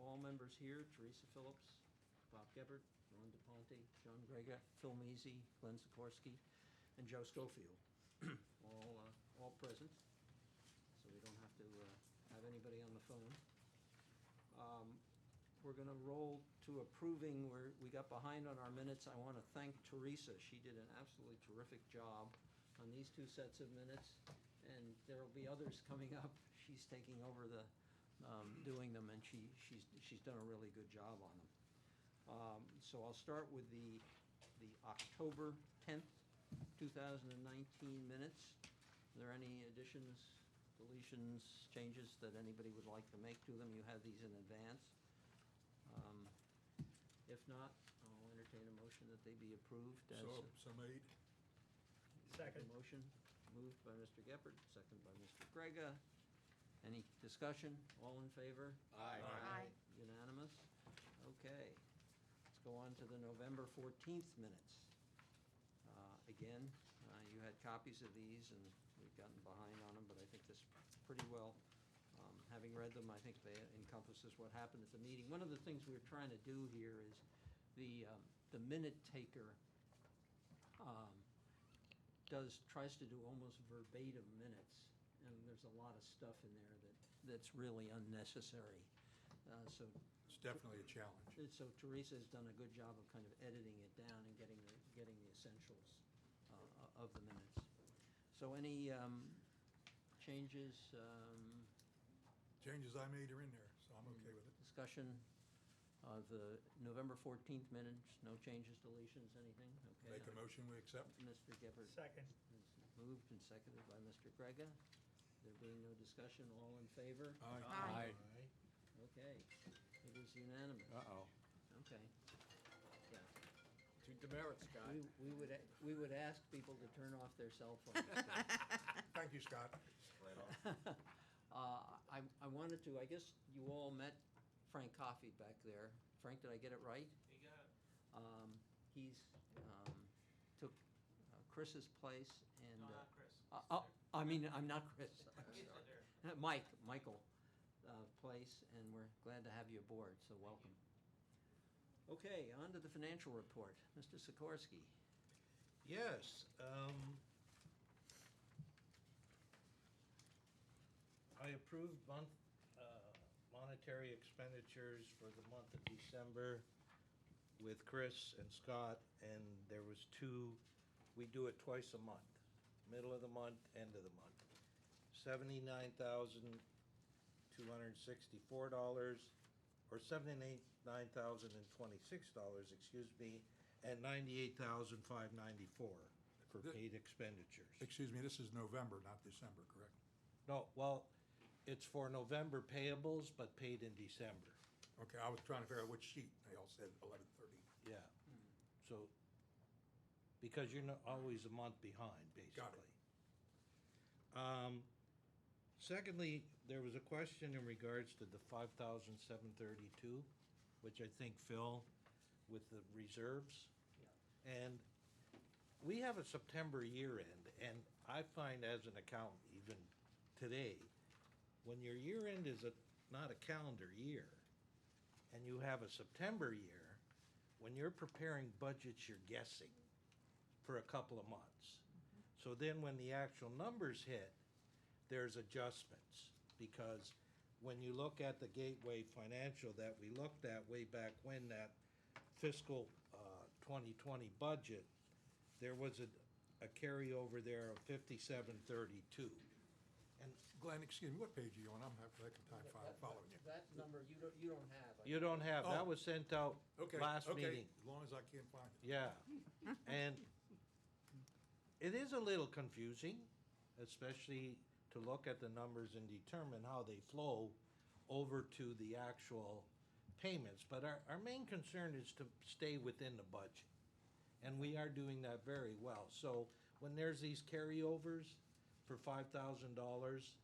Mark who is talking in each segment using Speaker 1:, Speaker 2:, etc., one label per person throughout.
Speaker 1: all members here: Teresa Phillips, Bob Gebert, Ron DePonte, John Grega, Phil Measy, Glenn Sikorsky, and Joe Schofield, all present, so we don't have to have anybody on the phone. We're going to roll to approving. We got behind on our minutes. I want to thank Teresa. She did an absolutely terrific job on these two sets of minutes, and there will be others coming up. She's taking over doing them, and she's done a really good job on them. So I'll start with the October 10th, 2019 minutes. Are there any additions, deletions, changes that anybody would like to make to them? You have these in advance. If not, I'll entertain a motion that they be approved.
Speaker 2: So made.
Speaker 3: Second.
Speaker 1: Motion moved by Mr. Geppert, second by Mr. Grega. Any discussion? All in favor?
Speaker 2: Aye.
Speaker 4: Aye.
Speaker 1: Unanimous? Okay. Let's go on to the November 14th minutes. Again, you had copies of these, and we've gotten behind on them, but I think this pretty well, having read them, I think they encompasses what happened at the meeting. One of the things we're trying to do here is the minute taker tries to do almost verbatim minutes, and there's a lot of stuff in there that's really unnecessary. So
Speaker 2: It's definitely a challenge.
Speaker 1: So Teresa has done a good job of kind of editing it down and getting the essentials of the minutes. So any changes,
Speaker 2: Changes I made are in there, so I'm okay with it.
Speaker 1: discussion of the November 14th minutes? No changes, deletions, anything? Okay.
Speaker 2: Make a motion, we accept.
Speaker 1: Mr. Geppert
Speaker 3: Second.
Speaker 1: is moved and seconded by Mr. Grega. There being no discussion, all in favor?
Speaker 2: Aye.
Speaker 1: Okay, it is unanimous.
Speaker 5: Uh-oh.
Speaker 1: Okay. Yeah.
Speaker 5: To demerit, Scott.
Speaker 1: We would ask people to turn off their cell phones.
Speaker 2: Thank you, Scott.
Speaker 1: I wanted to, I guess you all met Frank Coffey back there. Frank, did I get it right?
Speaker 6: You got it.
Speaker 1: He's took Chris's place and.
Speaker 6: No, not Chris.
Speaker 1: I mean, I'm not Chris. I'm
Speaker 6: He's
Speaker 1: sorry.
Speaker 6: there.
Speaker 1: Michael place, and we're glad to have you aboard, so welcome. Okay, on to the financial report. Mr. Sikorsky.
Speaker 7: Yes, I approved monetary expenditures for the month of December with Chris and Scott, and there was we do it twice a month, middle of the month, end of the month. $79,264, or $79,026, excuse me, and $98,594 for paid expenditures.
Speaker 2: Excuse me, this is November, not December, correct?
Speaker 7: No, well, it's for November payables, but paid in December.
Speaker 2: Okay, I was trying to figure out which sheet. They all said 11/30.
Speaker 7: Yeah. So, because you're not always a month behind, basically. Secondly, there was a question in regards to the 5,732, which I think Phil, with the reserves.
Speaker 1: Yeah.
Speaker 7: And we have a September year end, and I find as an accountant, even today, when your year end is not a calendar year, and you have a September year, when you're preparing budgets, you're guessing for a couple of months. So then when the actual numbers hit, there's adjustments, because when you look at the Gateway Financial that we looked at way back when, that fiscal 2020 budget, there was a carryover there of 5732.
Speaker 2: And Glenn, excuse me, what page are you on? I'm having a time following you.
Speaker 1: That number you don't have.
Speaker 7: You don't have, that
Speaker 2: Oh.
Speaker 7: was sent out
Speaker 2: Okay,
Speaker 7: last
Speaker 2: okay,
Speaker 7: meeting.
Speaker 2: as long as I can't find it.
Speaker 7: Yeah, and it is a little confusing, especially to look at the numbers and determine how they flow over to the actual payments. But our main concern is to stay within the budget, and we are doing that very well. So when there's these carryovers for $5,000,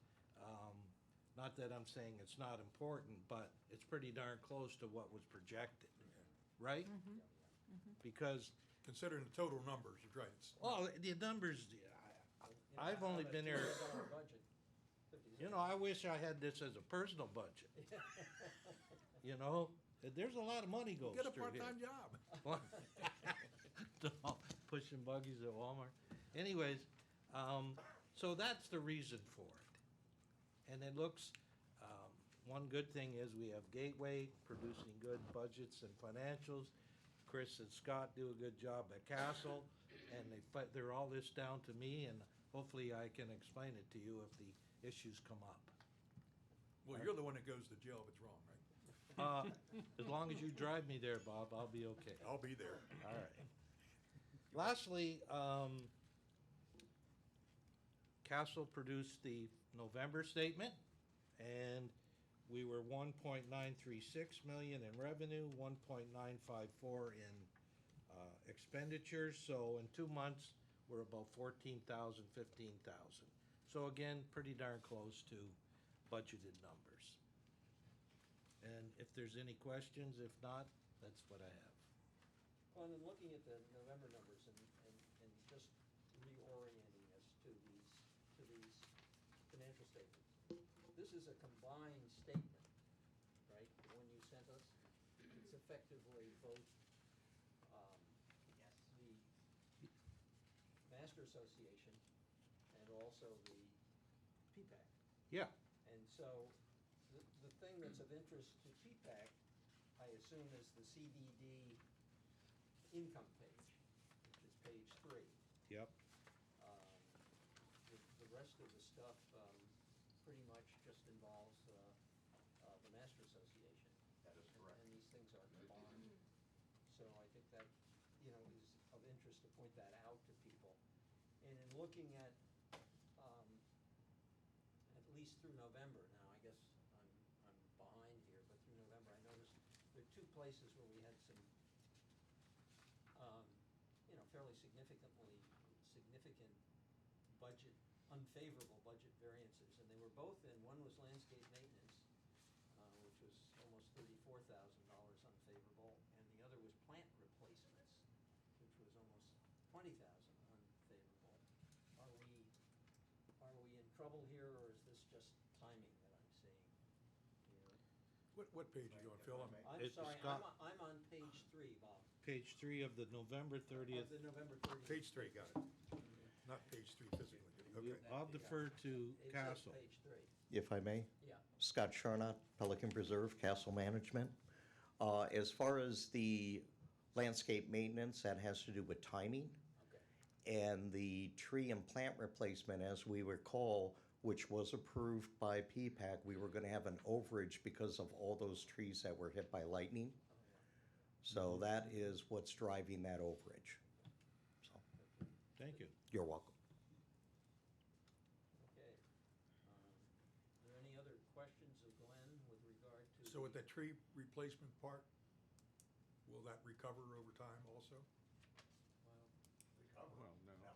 Speaker 7: not that I'm saying it's not important, but it's pretty darn close to what was projected, right? Because
Speaker 2: Considering the total numbers, you're right. It's
Speaker 7: well, the numbers, I've only been there,
Speaker 1: $2 budget.
Speaker 7: You know, I wish I had this as a personal budget, you know? There's a lot of money goes
Speaker 2: Get a
Speaker 7: through here.
Speaker 2: part-time job.
Speaker 7: No, pushing buggies at Walmart. Anyways, so that's the reason for it. And it looks, one good thing is we have Gateway producing good budgets and financials. Chris and Scott do a good job at Castle, and they're all this down to me, and hopefully I can explain it to you if the issues come up.
Speaker 2: Well, you're the one that goes to jail if it's wrong, right?
Speaker 7: As long as you drive me there, Bob, I'll be okay.
Speaker 2: I'll be there.
Speaker 7: All right. Lastly, Castle produced the November statement, and we were 1.936 million in revenue, 1.954 in expenditures. So in 2 months, we're about 14,000, 15,000. So again, pretty darn close to budgeted numbers. And if there's any questions, if not, that's what I have.
Speaker 1: Well, and in looking at the November numbers and just reorienting us to these financial statements, this is a combined statement, right? The one you sent us, it's effectively both, the Master Association and also the PPAC.
Speaker 7: Yeah.
Speaker 1: And so, the thing that's of interest to PPAC, I assume, is the CDD income page, which is page 3.
Speaker 7: Yep.
Speaker 1: The rest of the stuff pretty much just involves the Master Association.
Speaker 6: That is correct.
Speaker 1: And these things are combined. So I think that, is of interest to point that out to people. And in looking at least through November, now I guess I'm behind here, but through November, I noticed there are 2 places where we had some, fairly significant budget, unfavorable budget variances, and they were both in, one was landscape maintenance, which was almost $34,000 unfavorable, and the other was plant replacements, which was almost $20,000 unfavorable. Are we in trouble here, or is this just timing that I'm seeing here?
Speaker 2: What page are you on, Phil?
Speaker 1: I'm
Speaker 7: It's
Speaker 1: sorry,
Speaker 7: Scott-
Speaker 1: I'm on page 3, Bob.
Speaker 7: Page 3 of the November 30th.
Speaker 1: Of the November 30th.
Speaker 2: Page 3, got it. Not page 3 physically. Okay.
Speaker 7: I'll defer to
Speaker 1: It says
Speaker 7: Castle.
Speaker 1: page 3,
Speaker 4: If I may,
Speaker 1: yeah.
Speaker 4: Scott Charnock, Pelican Preserve, Castle Management. As far as the landscape maintenance, that has to do with timing.
Speaker 1: Okay.
Speaker 4: And the tree and plant replacement, as we recall, which was approved by PPAC, we were gonna have an overage because of all those trees that were hit by lightning. So that is what's driving that overage. So,
Speaker 7: Thank you.
Speaker 4: you're welcome.
Speaker 1: Okay. Are there any other questions of Glenn with regard to?
Speaker 2: So with that tree replacement part, will that recover over time also?
Speaker 1: Well,
Speaker 5: Well, no.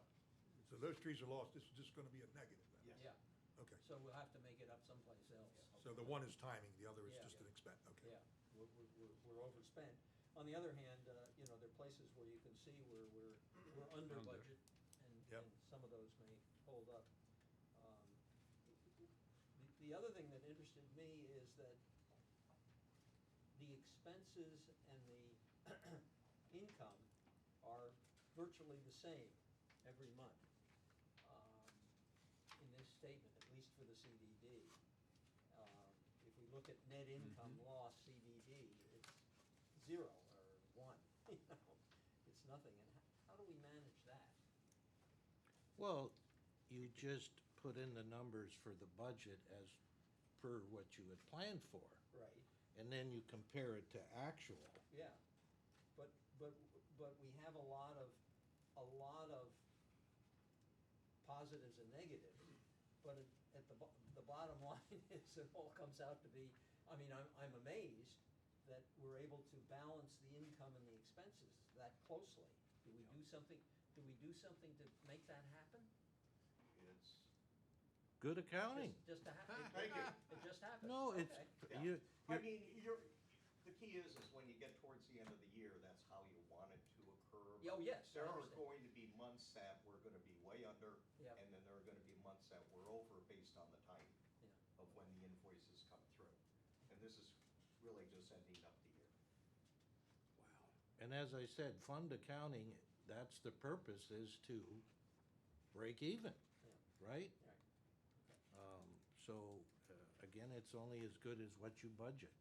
Speaker 2: So those trees are lost, this is just gonna be a negative then?
Speaker 1: yeah,
Speaker 2: Okay,
Speaker 1: so we'll have to make it up someplace else.
Speaker 2: so the one is timing, the other is
Speaker 1: Yeah.
Speaker 2: just an expense, okay.
Speaker 1: Yeah, we're overspent. On the other hand, there are places where you can see where we're under budget,
Speaker 2: Yep.
Speaker 1: and some of those may hold up. The other thing that interested me is that the expenses and the income are virtually the same every month in this statement, at least for the CDD. If we look at net income loss CDD, it's 0 or 1, it's nothing. And how do we manage that?
Speaker 7: Well, you just put in the numbers for the budget as per what you had planned for,
Speaker 1: Right,
Speaker 7: and then you compare it to actual.
Speaker 1: yeah. But we have a lot of positives and negatives, but at the bottom line is it all comes out to be, I mean, I'm amazed that we're able to balance the income and the expenses that closely. Do we do something to make that happen?
Speaker 6: It's,
Speaker 7: Good accounting.
Speaker 1: Just to happen?
Speaker 6: Thank you.
Speaker 1: It just happened?
Speaker 7: No, it's,
Speaker 1: Okay.
Speaker 7: you,
Speaker 6: I
Speaker 7: you're-
Speaker 6: mean, the key is when you get towards the end of the year, that's how you want it to occur.
Speaker 1: Oh, yes, I
Speaker 6: There are
Speaker 1: understand.
Speaker 6: going to be months that we're gonna be way under,
Speaker 1: Yep.
Speaker 6: and then there are gonna be months that we're over based on the timing. this is really just ending up the year.
Speaker 7: And as I said, fund accounting, that's the purpose, is to break even, right? So, again, it's only as good as what you budget.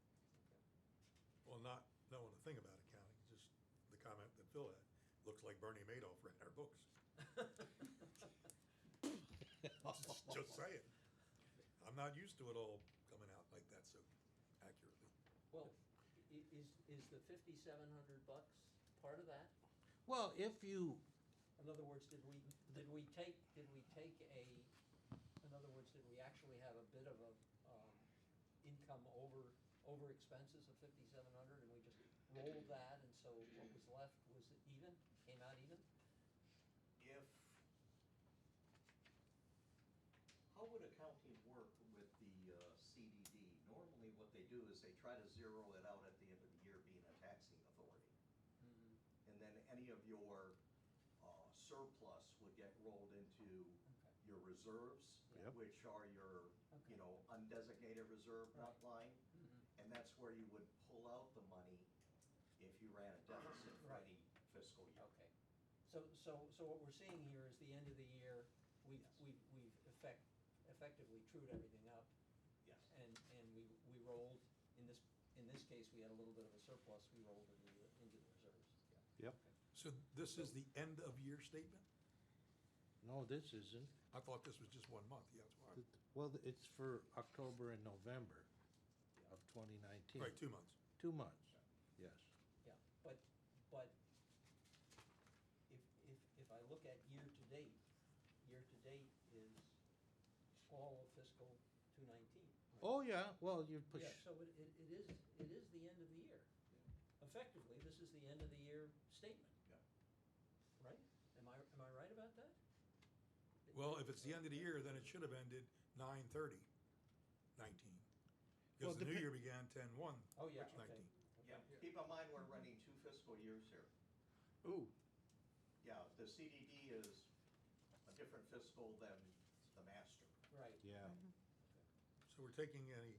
Speaker 2: Well, not knowing a thing about accounting, just the comment that Phil had, looks like Bernie Madoff ran our books. Just saying. I'm not used to it all coming out like that so accurately.
Speaker 1: Well, is the $5,700 part of that?
Speaker 7: Well, if you,
Speaker 1: In other words, did we take a, in other words, did we actually have a bit of a, income over expenses of 5,700 and we just rolled that and so what was left was even, came out even?
Speaker 6: If, how would accounting work with the CDD? Normally what they do is they try to zero it out at the end of the year being a taxing authority. And then any of your surplus would get rolled into your reserves,
Speaker 1: Yep.
Speaker 6: which are your,
Speaker 1: Okay.
Speaker 6: undesignated reserve
Speaker 1: Right.
Speaker 6: line. And that's where you would pull out the money if you ran a deficit for
Speaker 1: Right.
Speaker 6: any fiscal year.
Speaker 1: Okay. So what we're seeing here is the end of the year, we've effectively trued everything up.
Speaker 6: Yes.
Speaker 1: And we rolled, in this case, we had a little bit of a surplus, we rolled it into the reserves.
Speaker 7: yep,
Speaker 2: So this is the end of year statement?
Speaker 7: no, this isn't.
Speaker 2: I thought this was just 1 month, yeah, that's why.
Speaker 7: Well, it's for October and November of 2019.
Speaker 2: Right, 2 months.
Speaker 7: 2 months, yes.
Speaker 1: Yeah, but if I look at year-to-date is all of fiscal 219.
Speaker 7: Oh, yeah, well, you push,
Speaker 1: Yeah, so it is the end of the year. Effectively, this is the end of the year statement.
Speaker 6: Yeah.
Speaker 1: Right? Am I right about that?
Speaker 2: Well, if it's the end of the year, then it should have ended 9/30/19.
Speaker 7: Well,
Speaker 2: Because the new
Speaker 7: depen-
Speaker 2: year began 10/1.
Speaker 1: Oh, yeah,
Speaker 2: which
Speaker 1: okay.
Speaker 2: 19.
Speaker 6: Yeah, keep in mind, we're running 2 fiscal years here.
Speaker 5: Ooh,
Speaker 6: Yeah, the CDD is a different fiscal than the master.
Speaker 1: Right.
Speaker 7: yeah.
Speaker 2: So we're taking a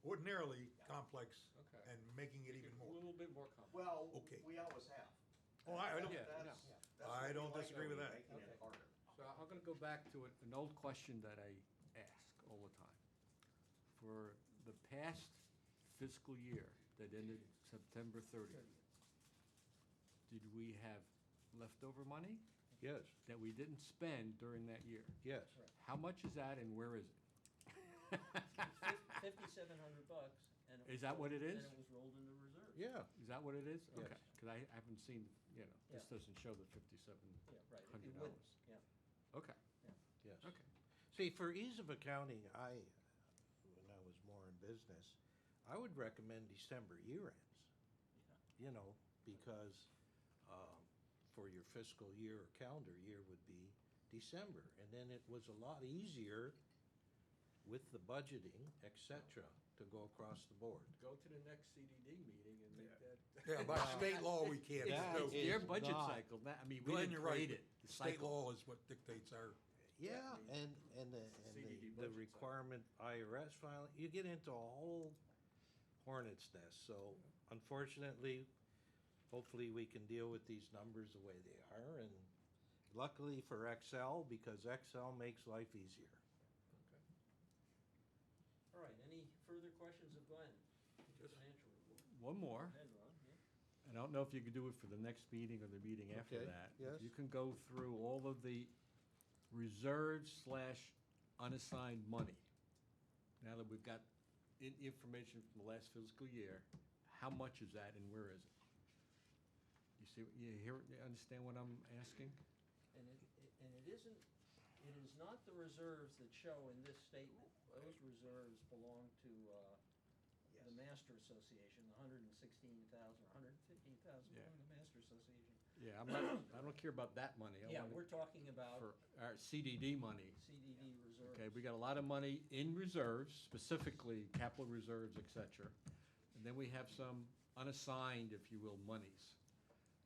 Speaker 2: ordinarily complex
Speaker 5: Okay.
Speaker 2: and making it even
Speaker 5: a
Speaker 2: more.
Speaker 5: little bit more complex.
Speaker 6: Well,
Speaker 2: Okay.
Speaker 6: we always have.
Speaker 2: Oh, I don't,
Speaker 5: Yeah,
Speaker 6: That's-
Speaker 5: no.
Speaker 6: that's
Speaker 2: I
Speaker 6: what we
Speaker 2: don't
Speaker 6: like
Speaker 2: disagree with
Speaker 6: doing,
Speaker 2: that.
Speaker 6: Making it
Speaker 1: Okay.
Speaker 6: harder.
Speaker 5: So I'm gonna go back to an old question that I ask all the time. For the past fiscal year that ended September 30th, did we have leftover money
Speaker 7: Yes,
Speaker 5: that we didn't spend during that year?
Speaker 7: yes.
Speaker 5: How much is that and where is it?
Speaker 1: $5,700 and it
Speaker 5: Is
Speaker 1: was
Speaker 5: that what
Speaker 1: rolled-
Speaker 5: it is?
Speaker 1: And it was rolled into reserves.
Speaker 7: Yeah,
Speaker 5: Is that what it is?
Speaker 7: Yes.
Speaker 5: Okay, because I haven't seen, this
Speaker 1: Yeah.
Speaker 5: doesn't show the $5,700.
Speaker 1: Yeah, right. It
Speaker 5: $100.
Speaker 1: would, yeah.
Speaker 5: Okay,
Speaker 7: yes.
Speaker 5: okay.
Speaker 7: See, for ease of accounting, when I was more in business, I would recommend December year ends. You know, because, for your fiscal year or calendar year would be December. And then it was a lot easier with the budgeting, et cetera, to go across the board.
Speaker 5: Go to the next CDD meeting and make that.
Speaker 2: Yeah, by state law, we can't.
Speaker 7: That
Speaker 2: No.
Speaker 5: It's their
Speaker 7: is
Speaker 5: budget
Speaker 7: not-
Speaker 5: cycle, I mean, we
Speaker 2: Glenn,
Speaker 5: didn't
Speaker 2: you're right.
Speaker 5: create it, the
Speaker 2: State
Speaker 5: cycle.
Speaker 2: law is what dictates our,
Speaker 7: Yeah, and
Speaker 5: CDD
Speaker 7: the
Speaker 5: budget
Speaker 7: requirement IRS filing, you get into a whole hornet's nest. So unfortunately, hopefully we can deal with these numbers the way they are. And luckily for Excel, because Excel makes life easier.
Speaker 1: All right, any further questions of Glenn? Financial report.
Speaker 5: One more.
Speaker 1: Go ahead, Ron, yeah.
Speaker 5: I don't know if you could do it for the next meeting or the meeting after
Speaker 7: Okay,
Speaker 5: that.
Speaker 7: yes.
Speaker 5: If you can go through all of the reserves / unassigned money. Now that we've got information from the last fiscal year, how much is that and where is it? You see, you understand what I'm asking?
Speaker 1: And it isn't, it is not the reserves that show in this statement. Those reserves belong to, the
Speaker 6: Yes.
Speaker 1: Master Association, the $116,000, $115,000
Speaker 5: Yeah.
Speaker 1: from the Master Association.
Speaker 5: Yeah, I don't care about that money. I
Speaker 1: Yeah,
Speaker 5: want it
Speaker 1: we're talking about
Speaker 5: for our CDD money.
Speaker 1: CDD reserves.
Speaker 5: Okay, we got a lot of money in reserves, specifically capital reserves, et cetera. And then we have some unassigned, if you will, monies.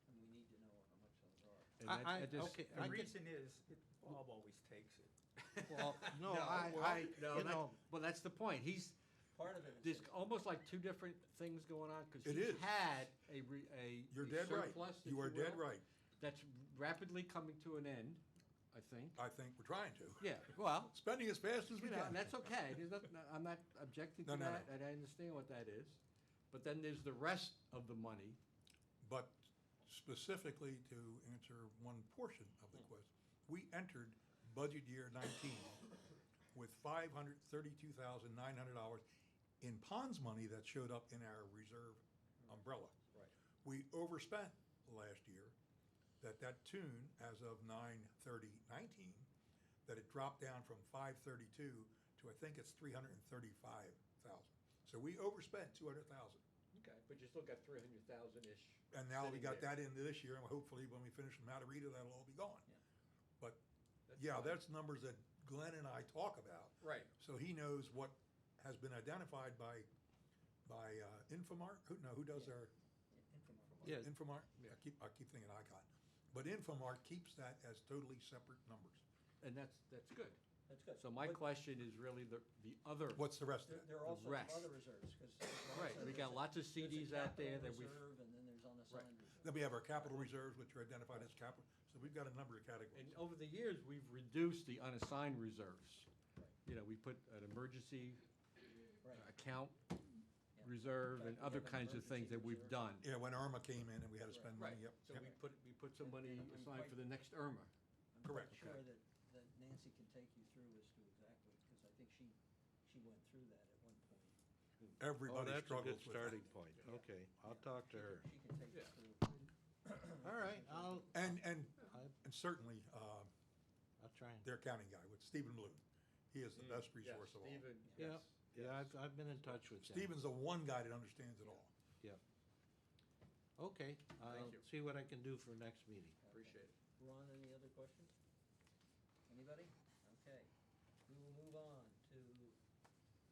Speaker 1: And we need to know how much those are.
Speaker 5: And I just-
Speaker 7: okay,
Speaker 3: The
Speaker 7: I get-
Speaker 3: reason is, Bob always takes it.
Speaker 7: Well, no,
Speaker 5: No,
Speaker 7: I,
Speaker 5: well,
Speaker 7: I,
Speaker 5: no,
Speaker 7: you
Speaker 5: that-
Speaker 7: know,
Speaker 5: Well, that's the point.
Speaker 1: part of it
Speaker 5: There's
Speaker 1: is,
Speaker 5: almost like two different things going on, because
Speaker 2: It
Speaker 5: she's
Speaker 2: is.
Speaker 5: had a
Speaker 2: You're
Speaker 5: a
Speaker 2: dead right.
Speaker 5: surplus, if
Speaker 2: You are dead
Speaker 5: will,
Speaker 2: right.
Speaker 5: that's rapidly coming to an end, I think.
Speaker 2: I think we're trying to.
Speaker 5: Yeah, well,
Speaker 2: Spending as fast as we
Speaker 5: you know,
Speaker 2: can.
Speaker 5: and that's okay. There's nothing, I'm not objecting to
Speaker 2: No, no,
Speaker 5: that,
Speaker 2: no.
Speaker 5: and I understand what that is. But then there's the rest of the money.
Speaker 2: But specifically to answer one portion of the question, we entered budget year 19 with $532,900 in ponds money that showed up in our reserve umbrella.
Speaker 5: Right.
Speaker 2: We overspent last year, that tune as of 9/30/19, that it dropped down from 532 to I think it's 335,000. So we overspent 200,000.
Speaker 5: Okay, but you still got 300,000-ish.
Speaker 2: And now we
Speaker 5: sitting
Speaker 2: got
Speaker 5: there.
Speaker 2: that into this year, and hopefully when we finish the Matarita, that'll all be gone.
Speaker 1: Yeah.
Speaker 2: But,
Speaker 5: That's
Speaker 2: yeah,
Speaker 5: fine.
Speaker 2: that's numbers that Glenn and I talk about.
Speaker 5: Right.
Speaker 2: So he knows what has been identified by Infomart, who does our,
Speaker 7: Yeah.
Speaker 2: Infomart?
Speaker 5: Yeah.
Speaker 2: I keep thinking Icon. But Infomart keeps that as totally separate numbers.
Speaker 5: And that's good.
Speaker 1: that's good.
Speaker 5: So my
Speaker 1: But
Speaker 5: question is really the other.
Speaker 2: What's the rest of
Speaker 1: There,
Speaker 2: it?
Speaker 1: there are also
Speaker 5: rest.
Speaker 1: some other reserves, because.
Speaker 5: Right, we got lots of CDs out there that we've.
Speaker 1: Reserve, and then there's unassigned reserve.
Speaker 2: Then we have our capital reserves, which are identified as capital, so we've got a number of categories.
Speaker 5: And over the years, we've reduced the unassigned reserves.
Speaker 1: Right.
Speaker 5: You know, we put an emergency
Speaker 1: Right.
Speaker 5: account
Speaker 1: Yeah.
Speaker 5: reserve
Speaker 1: In
Speaker 5: and
Speaker 1: fact, we
Speaker 5: other
Speaker 1: have an
Speaker 5: kinds of things that we've
Speaker 1: emergency
Speaker 5: done.
Speaker 2: Yeah, when Irma came in and we had to spend money, yep.
Speaker 5: So
Speaker 2: yep.
Speaker 5: we put some money
Speaker 1: And I'm
Speaker 5: aside
Speaker 1: quite-
Speaker 5: for the next Irma.
Speaker 1: I'm
Speaker 2: Correct.
Speaker 1: quite sure that Nancy can take you through as to exactly, because I think she went through that at one point.
Speaker 7: Oh,
Speaker 2: Everybody
Speaker 7: that's a
Speaker 2: struggles
Speaker 7: good
Speaker 2: with that.
Speaker 7: starting point. Okay, I'll talk to her.
Speaker 1: She can take you
Speaker 5: Yeah.
Speaker 1: through.
Speaker 7: All right, I'll
Speaker 2: Certainly,
Speaker 7: try and,
Speaker 2: their accounting guy with Stephen Bloom. He is the best resource of all.
Speaker 5: Stephen,
Speaker 7: yeah,
Speaker 5: yes.
Speaker 7: yeah, I've been in touch with him.
Speaker 2: Stephen's the one guy that understands it all.
Speaker 7: Yep. Okay, I'll
Speaker 5: you.
Speaker 7: see what I can do for next meeting.
Speaker 5: Appreciate it.
Speaker 1: Ron, any other questions? Anybody? Okay. We will move on to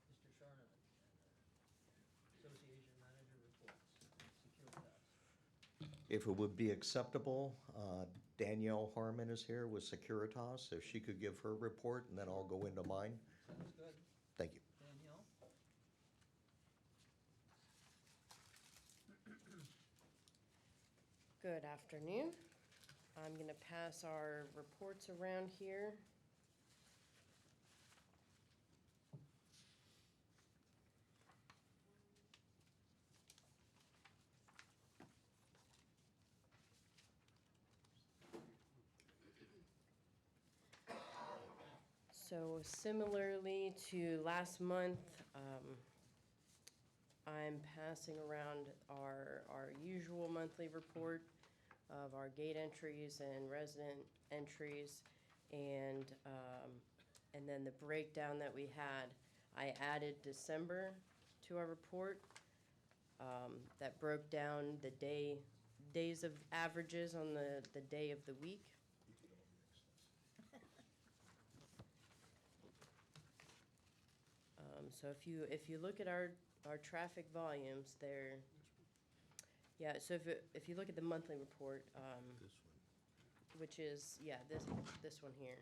Speaker 1: Mr. Charnock, Association Manager Reports, Securitas.
Speaker 4: If it would be acceptable, Danielle Harmon is here with Securitas, if she could give her report, and then I'll go into mine.
Speaker 1: Sounds good.
Speaker 4: Thank you.
Speaker 1: Danielle?
Speaker 8: Good afternoon. I'm going to pass our reports around here. So similarly to last month, I'm passing around our usual monthly report of our gate entries and resident entries, and then the breakdown that we had. I added December to our report, that broke down the days of averages on the day of the week. So if you look at our traffic volumes, they're, yeah, so if you look at the monthly report,
Speaker 7: This one.
Speaker 8: which is, yeah, this one here.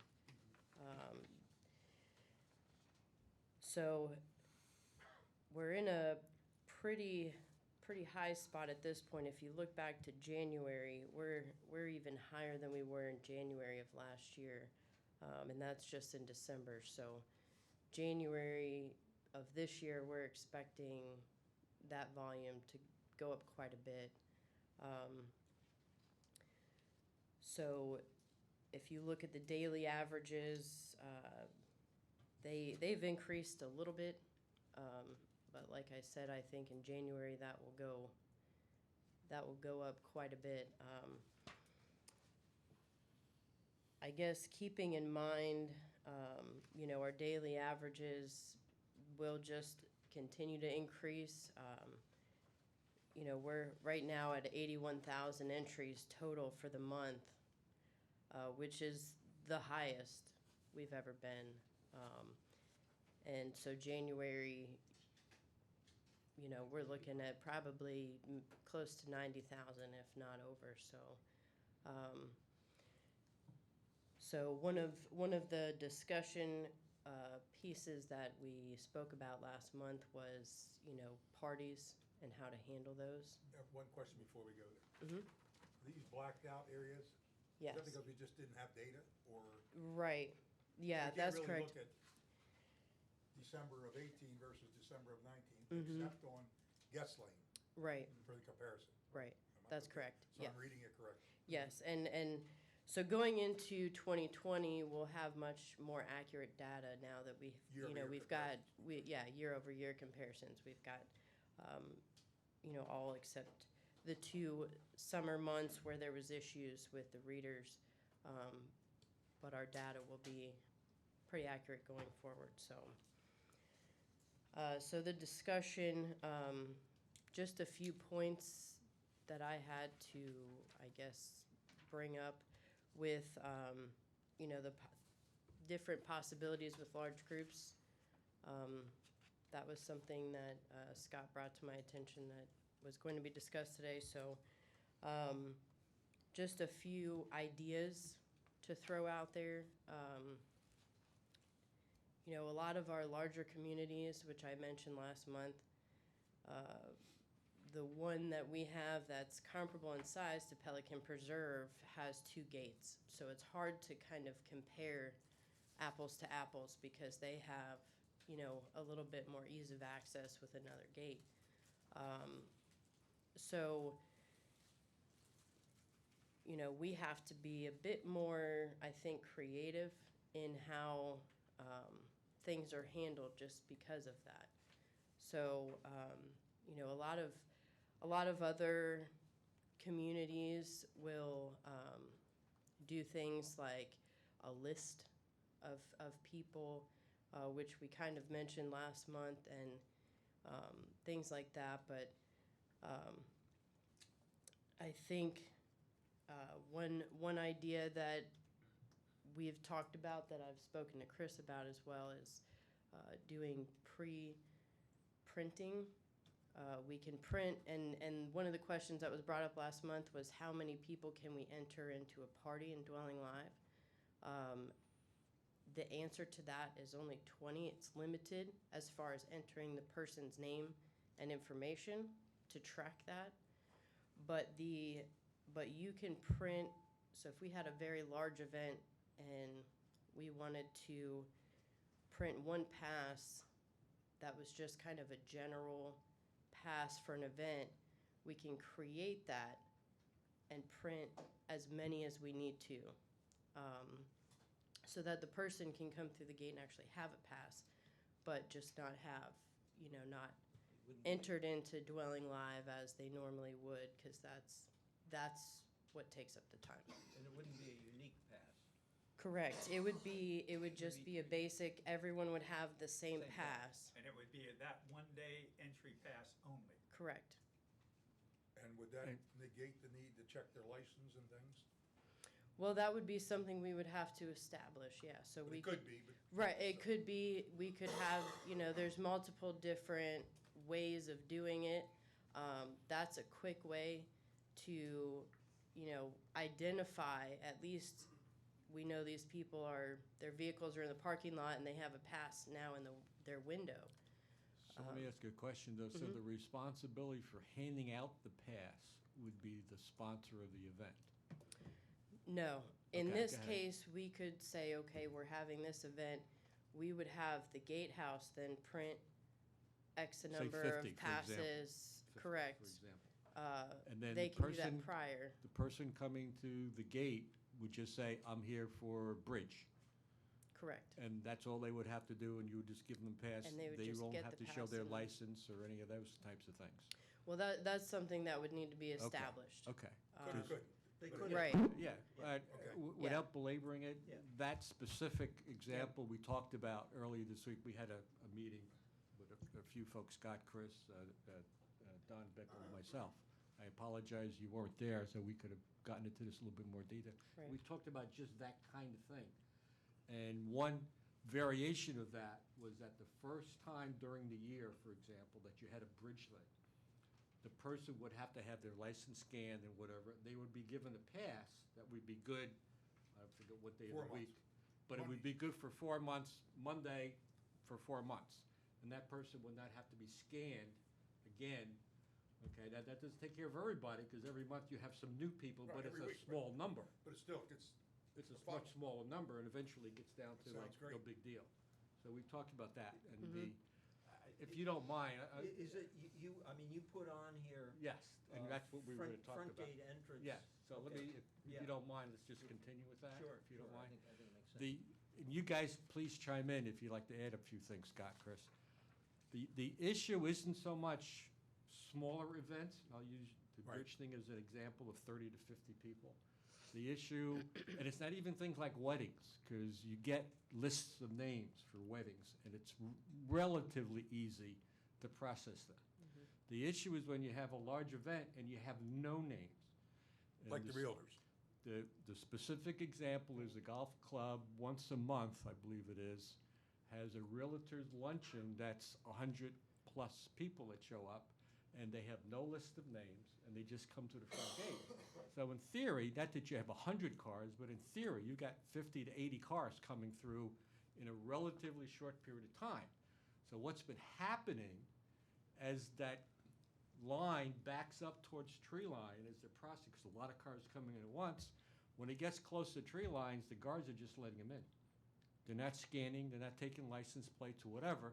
Speaker 8: So we're in a pretty high spot at this point. If you look back to January, we're even higher than we were in January of last year, and that's just in December. So January of this year, we're expecting that volume to go up quite a bit. So if you look at the daily averages, they've increased a little bit, but like I said, I think in January that will go up quite a bit. I guess keeping in mind, our daily averages will just continue to increase. We're right now at 81,000 entries total for the month, which is the highest we've ever been. And so January, we're looking at probably close to 90,000, if not over. So one of the discussion pieces that we spoke about last month was, parties and how to handle those.
Speaker 2: I have one question before we go there.
Speaker 8: Mhm.
Speaker 2: These blacked out areas, is
Speaker 8: Yes.
Speaker 2: that because we just didn't have data, or?
Speaker 8: Right. Yeah, that's
Speaker 2: We
Speaker 8: correct.
Speaker 2: can't really look at December of 18 versus December of 19,
Speaker 8: Mhm.
Speaker 2: except on guest lane
Speaker 8: Right,
Speaker 2: for the comparison.
Speaker 8: right.
Speaker 2: Am I
Speaker 8: That's
Speaker 2: okay?
Speaker 8: correct.
Speaker 2: So
Speaker 8: Yeah.
Speaker 2: I'm reading it correctly.
Speaker 8: Yes, and so going into 2020, we'll have much more accurate data now that
Speaker 2: Year-over-year
Speaker 8: we've got, year-over-year comparisons. We've got, all except the 2 summer months where there was issues with the readers. But our data will be pretty accurate going forward, so. So the discussion, just a few points that I had to, I guess, bring up with, the different possibilities with large groups. That was something that Scott brought to my attention that was going to be discussed today, so just a few ideas to throw out there. A lot of our larger communities, which I mentioned last month, the one that we have that's comparable in size to Pelican Preserve has 2 gates. So it's hard to kind of compare apples to apples because they have, a little bit more ease of access with another gate. So, we have to be a bit more, I think, creative in how things are handled just because of that. So, a lot of other communities will do things like a list of people, which we kind of mentioned last month, and things like that. But I think one idea that we've talked about, that I've spoken to Chris about as well, is doing pre-printing. We can print, and one of the questions that was brought up last month was how many people can we enter into a party in Dwelling Live? The answer to that is only 20. It's limited as far as entering the person's name and information to track that. But you can print, so if we had a very large event and we wanted to print one pass that was just kind of a general pass for an event, we can create that and print as many as we need to, so that the person can come through the gate and actually have a pass, but just not have, not entered into Dwelling Live as they normally would, because that's what takes up the time.
Speaker 5: And it wouldn't be a unique pass.
Speaker 8: Correct. It would just be a basic, everyone would have the same pass.
Speaker 3: And it would be that one-day entry pass only.
Speaker 8: Correct.
Speaker 2: And would that
Speaker 5: And-
Speaker 2: negate the need to check their license and things?
Speaker 8: Well, that would be something we would have to establish, yeah, so
Speaker 2: But
Speaker 8: we
Speaker 2: it could be, but.
Speaker 8: Right, it could be, we could have, there's multiple different ways of doing it. That's a quick way to, identify, at least we know these people their vehicles are in the parking lot and they have a pass now in their window.
Speaker 5: So let me ask you a question, though. So
Speaker 8: Mhm.
Speaker 5: the responsibility for handing out the pass would be the sponsor of the event?
Speaker 8: No, in
Speaker 5: Okay,
Speaker 8: this
Speaker 5: go ahead.
Speaker 8: case, we could say, okay, we're having this event, we would have the gatehouse then print X
Speaker 5: Say
Speaker 8: number
Speaker 5: 50,
Speaker 8: of
Speaker 5: for example.
Speaker 8: passes,
Speaker 5: 50,
Speaker 8: correct.
Speaker 5: For example. And
Speaker 8: They
Speaker 5: then the
Speaker 8: can do that
Speaker 5: person,
Speaker 8: prior,
Speaker 5: the person coming to the gate would just say, I'm here for bridge.
Speaker 8: correct.
Speaker 5: And that's all they would have to do, and you would just give them a pass?
Speaker 8: And they would just
Speaker 5: won't
Speaker 8: get
Speaker 5: have
Speaker 8: the
Speaker 5: to show
Speaker 8: pass
Speaker 5: their
Speaker 8: and-
Speaker 5: license or any of those types of things?
Speaker 8: Well, that's something that would need to be established.
Speaker 5: Okay.
Speaker 2: Could or couldn't.
Speaker 1: They
Speaker 2: But
Speaker 1: could.
Speaker 8: Right,
Speaker 5: Yeah,
Speaker 2: Okay.
Speaker 5: without belaboring it,
Speaker 1: Yeah.
Speaker 5: that specific example we talked about earlier this week, we had a meeting with a few folks, Scott, Chris, Don Becker, and myself. I apologize you weren't there, so we could have gotten into this a little bit more detail.
Speaker 8: Right.
Speaker 5: We talked about just that kind of thing. And one variation of that was that the first time during the year, for example, that you had a bridge lane, the person would have to have their license scanned and whatever. They would be given a pass that would be good, I forget what day of
Speaker 2: 4
Speaker 5: the week.
Speaker 2: months.
Speaker 5: but it would be good for 4 months, Monday for 4 months. And that person would not have to be scanned again. Okay, that doesn't take care of everybody, because every month you have some new people,
Speaker 2: Right,
Speaker 5: but it's
Speaker 2: every
Speaker 5: a
Speaker 2: week, right.
Speaker 5: small number.
Speaker 2: But it's still, it's,
Speaker 5: It's a
Speaker 2: It's
Speaker 5: much
Speaker 2: fun.
Speaker 5: smaller number, and eventually gets down to like
Speaker 2: Sounds
Speaker 5: no
Speaker 2: great.
Speaker 5: big deal. So we've talked about that, and if you don't mind,
Speaker 1: Is it, I mean, you put on here.
Speaker 5: yes, and that's what we were gonna talk
Speaker 1: Front
Speaker 5: about.
Speaker 1: gate entrance.
Speaker 5: Yes, so let
Speaker 1: Okay.
Speaker 5: me, if
Speaker 1: Yeah.
Speaker 5: you don't mind, let's just continue with that,
Speaker 1: Sure,
Speaker 5: if you don't
Speaker 1: sure, I
Speaker 5: mind.
Speaker 1: think it makes sense.
Speaker 5: And you guys, please chime in if you'd like to add a few things, Scott, Chris. The issue isn't so much smaller events, I'll use the
Speaker 2: Right.
Speaker 5: bridge thing as an example of 30 to 50 people. The issue, and it's not even things like weddings, because you get lists of names for weddings, and it's relatively easy to process them. The issue is when you have a large event and you have no names. And
Speaker 2: like the
Speaker 5: this-
Speaker 2: realtors.
Speaker 5: the specific example is a golf club, once a month, I believe it is, has a realtor's luncheon that's 100-plus people that show up, and they have no list of names, and they just come to the front gate. So in theory, not that you have 100 cars, but in theory, you got 50 to 80 cars coming through in a relatively short period of time. So what's been happening as that line backs up towards tree line as they're processing, because a lot of cars coming in at once, when it gets close to tree lines, the guards are just letting them in. They're not scanning, they're not taking license plates or whatever,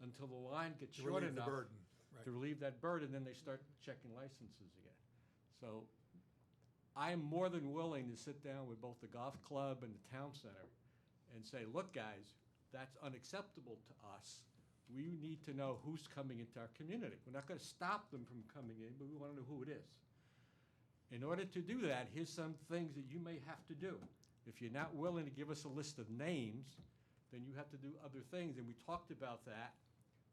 Speaker 5: until the line gets
Speaker 2: To
Speaker 5: short
Speaker 2: relieve the
Speaker 5: enough
Speaker 2: burden, right.
Speaker 5: to relieve that burden, then they start checking licenses again. So I'm more than willing to sit down with both the golf club and the town center and say, look, guys, that's unacceptable to us. We need to know who's coming into our community. We're not gonna stop them from coming in, but we wanna know who it is. In order to do that, here's some things that you may have to do. If you're not willing to give us a list of names, then you have to do other things, and we talked about that.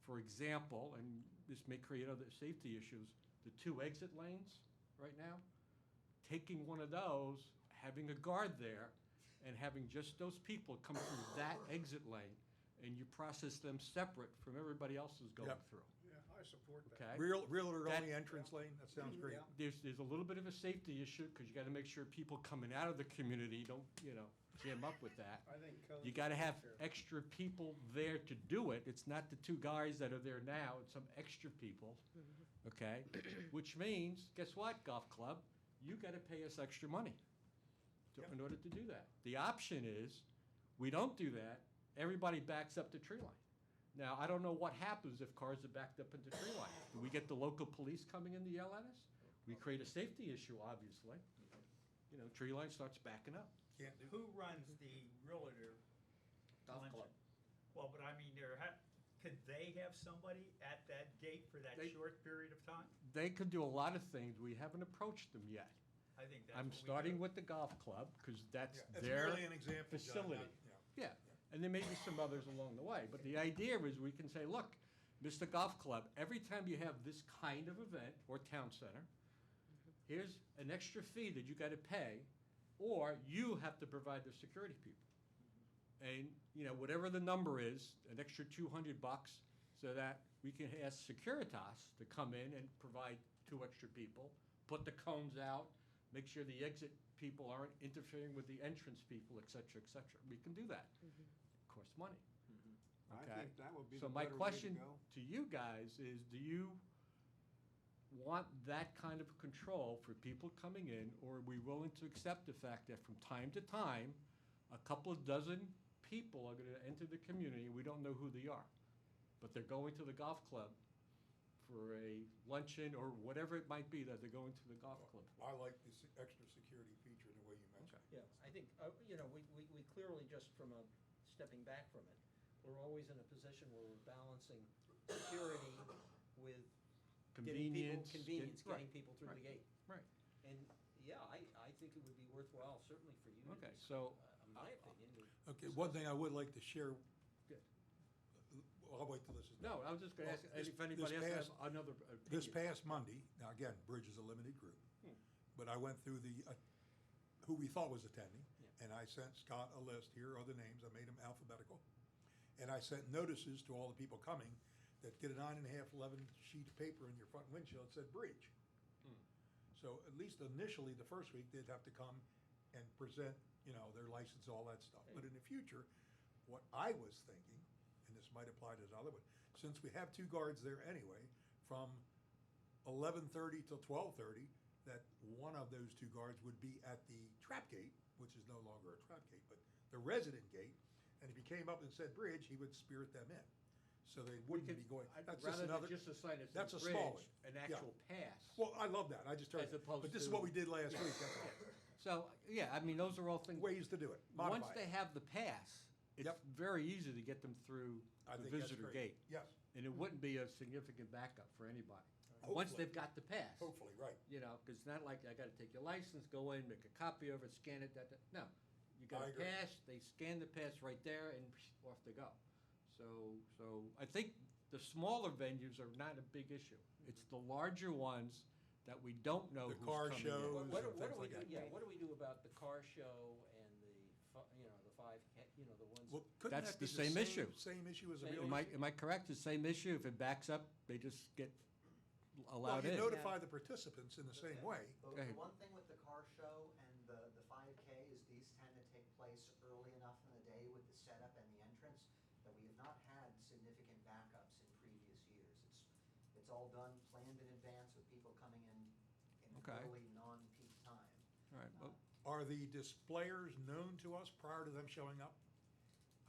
Speaker 5: For example, and this may create other safety issues, the 2 exit lanes right now, taking one of those, having a guard there, and having just those people come through that exit lane, and you process them separate from everybody else who's going
Speaker 2: Yep.
Speaker 5: through,
Speaker 9: Yeah, I support that.
Speaker 5: okay?
Speaker 2: Realtor
Speaker 5: That-
Speaker 2: only entrance lane, that sounds great.
Speaker 9: Yeah.
Speaker 5: There's a little bit of a safety issue, because you gotta make sure people coming out of the community don't, jam up with that.
Speaker 9: I think code.
Speaker 5: You gotta have
Speaker 9: fair.
Speaker 5: extra people there to do it. It's not the 2 guys that are there now, it's some extra people, okay? Which means, guess what, golf club? You gotta pay us extra money in order to do that. The option is, we don't do that, everybody backs up the tree line. Now, I don't know what happens if cars are backed up into tree line. Do we get the local police coming in to yell at us? We create a safety issue, obviously. Tree line starts backing up.
Speaker 2: Can't do.
Speaker 3: Who runs the realtor
Speaker 5: Golf
Speaker 3: luncheon?
Speaker 5: club.
Speaker 3: Well, but I mean, could they have somebody at that gate for that
Speaker 5: They-
Speaker 3: short period of time?
Speaker 5: They could do a lot of things, we haven't approached them yet.
Speaker 3: I think that's
Speaker 5: I'm
Speaker 3: what we
Speaker 5: starting
Speaker 3: do.
Speaker 5: with the golf club, because that's
Speaker 2: Yeah, it's
Speaker 5: their
Speaker 2: merely an example, John,
Speaker 5: facility.
Speaker 2: not- yeah.
Speaker 5: Yeah, and there may be some others along the way, but the idea is we can say, look, Mr. Golf Club, every time you have this kind of event, or town center, here's an extra fee that you gotta pay, or you have to provide the security people. And, whatever the number is, an extra $200, so that we can ask Securitas to come in and provide 2 extra people, put the cones out, make sure the exit people aren't interfering with the entrance people, et cetera, et cetera. We can do that. Costs money.
Speaker 9: I
Speaker 5: Okay.
Speaker 9: think that would be the
Speaker 5: So my
Speaker 9: better way to
Speaker 5: question
Speaker 9: go.
Speaker 5: to you guys is, do you want that kind of control for people coming in, or are we willing to accept the fact that from time to time, a couple of dozen people are gonna enter the community, and we don't know who they are, but they're going to the golf club for a luncheon or whatever it might be that they're going to the golf club?
Speaker 2: I like this extra security feature the way you mentioned.
Speaker 1: Yeah, I think, we clearly, just from stepping back from it, we're always in a position where we're balancing security with
Speaker 5: Convenience.
Speaker 1: Convenience,
Speaker 5: right,
Speaker 1: getting people through the
Speaker 5: right.
Speaker 1: gate.
Speaker 5: Right.
Speaker 1: And, yeah, I think it would be worthwhile, certainly for you. to
Speaker 5: Okay,
Speaker 1: dis-
Speaker 5: so,
Speaker 1: in my opinion. to
Speaker 2: Okay, one
Speaker 1: discuss
Speaker 2: thing I would like to share,
Speaker 5: Good.
Speaker 2: well, I'll wait till this is done.
Speaker 5: No, I was just gonna
Speaker 2: Well,
Speaker 5: ask
Speaker 2: this-
Speaker 5: if anybody
Speaker 2: this
Speaker 5: else has
Speaker 2: past-
Speaker 5: another
Speaker 2: This
Speaker 5: opinion.
Speaker 2: past Monday, now again, Bridge is a limited group,
Speaker 5: Hmm.
Speaker 2: but I went through who we thought was attending,
Speaker 1: Yeah.
Speaker 2: and I sent Scott a list, here are the names, I made them alphabetical. And I sent notices to all the people coming that get a 9.5, 11 sheet of paper in your front windshield that said Bridge.
Speaker 5: Hmm.
Speaker 2: So at least initially, the first week, they'd have to come and present their license, all that stuff. But in the future, what I was thinking, and this might apply to this other one, since we have two guards there anyway, from 11:30 till 12:30, that one of those two guards would be at the trap gate, which is no longer a trap gate, but the resident gate. And if he came up and said bridge, he would spirit them in. So they wouldn't be going, that's just
Speaker 5: Rather
Speaker 2: another,
Speaker 5: than just a sign that
Speaker 2: that's
Speaker 5: says
Speaker 2: a small
Speaker 5: bridge,
Speaker 2: one.
Speaker 5: an
Speaker 2: Yeah.
Speaker 5: actual pass.
Speaker 2: Well, I love that. I just heard
Speaker 5: As
Speaker 2: it.
Speaker 5: opposed
Speaker 2: But this is
Speaker 5: to-
Speaker 2: what we did last week. That's all.
Speaker 5: So, yeah, I mean, those are all things.
Speaker 2: Ways to do it.
Speaker 5: Once
Speaker 2: Modify
Speaker 5: they
Speaker 2: it.
Speaker 5: have the pass, it's
Speaker 2: Yep.
Speaker 5: very easy to get them through
Speaker 2: I
Speaker 5: the
Speaker 2: think that's
Speaker 5: visitor
Speaker 2: great.
Speaker 5: gate.
Speaker 2: Yes,
Speaker 5: And it wouldn't be a significant backup for anybody. Once
Speaker 2: Hopefully.
Speaker 5: they've got the pass.
Speaker 2: hopefully, right.
Speaker 5: Because it's not like I gotta take your license, go in, make a copy of it, scan it, no. You got
Speaker 2: I
Speaker 5: a
Speaker 2: agree.
Speaker 5: pass, they scan the pass right there and off they go. So I think the smaller venues are not a big issue. It's the larger ones that we don't know
Speaker 2: The
Speaker 5: who's
Speaker 2: car
Speaker 5: coming
Speaker 2: shows.
Speaker 5: in.
Speaker 1: What do
Speaker 2: and things
Speaker 1: we
Speaker 2: like
Speaker 1: do,
Speaker 2: that.
Speaker 1: yeah, what do we do about the car show and the 5K, the ones?
Speaker 2: Well, couldn't
Speaker 5: That's
Speaker 2: that be
Speaker 5: the same issue.
Speaker 2: Same issue as a
Speaker 1: Same
Speaker 2: real
Speaker 5: Am I,
Speaker 2: issue?
Speaker 5: am I correct? The same issue, if it backs up, they just get
Speaker 2: Well,
Speaker 5: allowed
Speaker 2: you
Speaker 5: in.
Speaker 2: notify the participants in the same way.
Speaker 5: Go
Speaker 6: The
Speaker 5: ahead.
Speaker 6: one thing with the car show and the 5K is these tend to take place early enough in the day with the setup and the entrance that we have not had significant backups in previous years. It's all done, planned in advance with people coming in
Speaker 5: Okay.
Speaker 6: early, non-peak time.
Speaker 5: All right, well,
Speaker 2: Are the displayers known to us prior to them showing up?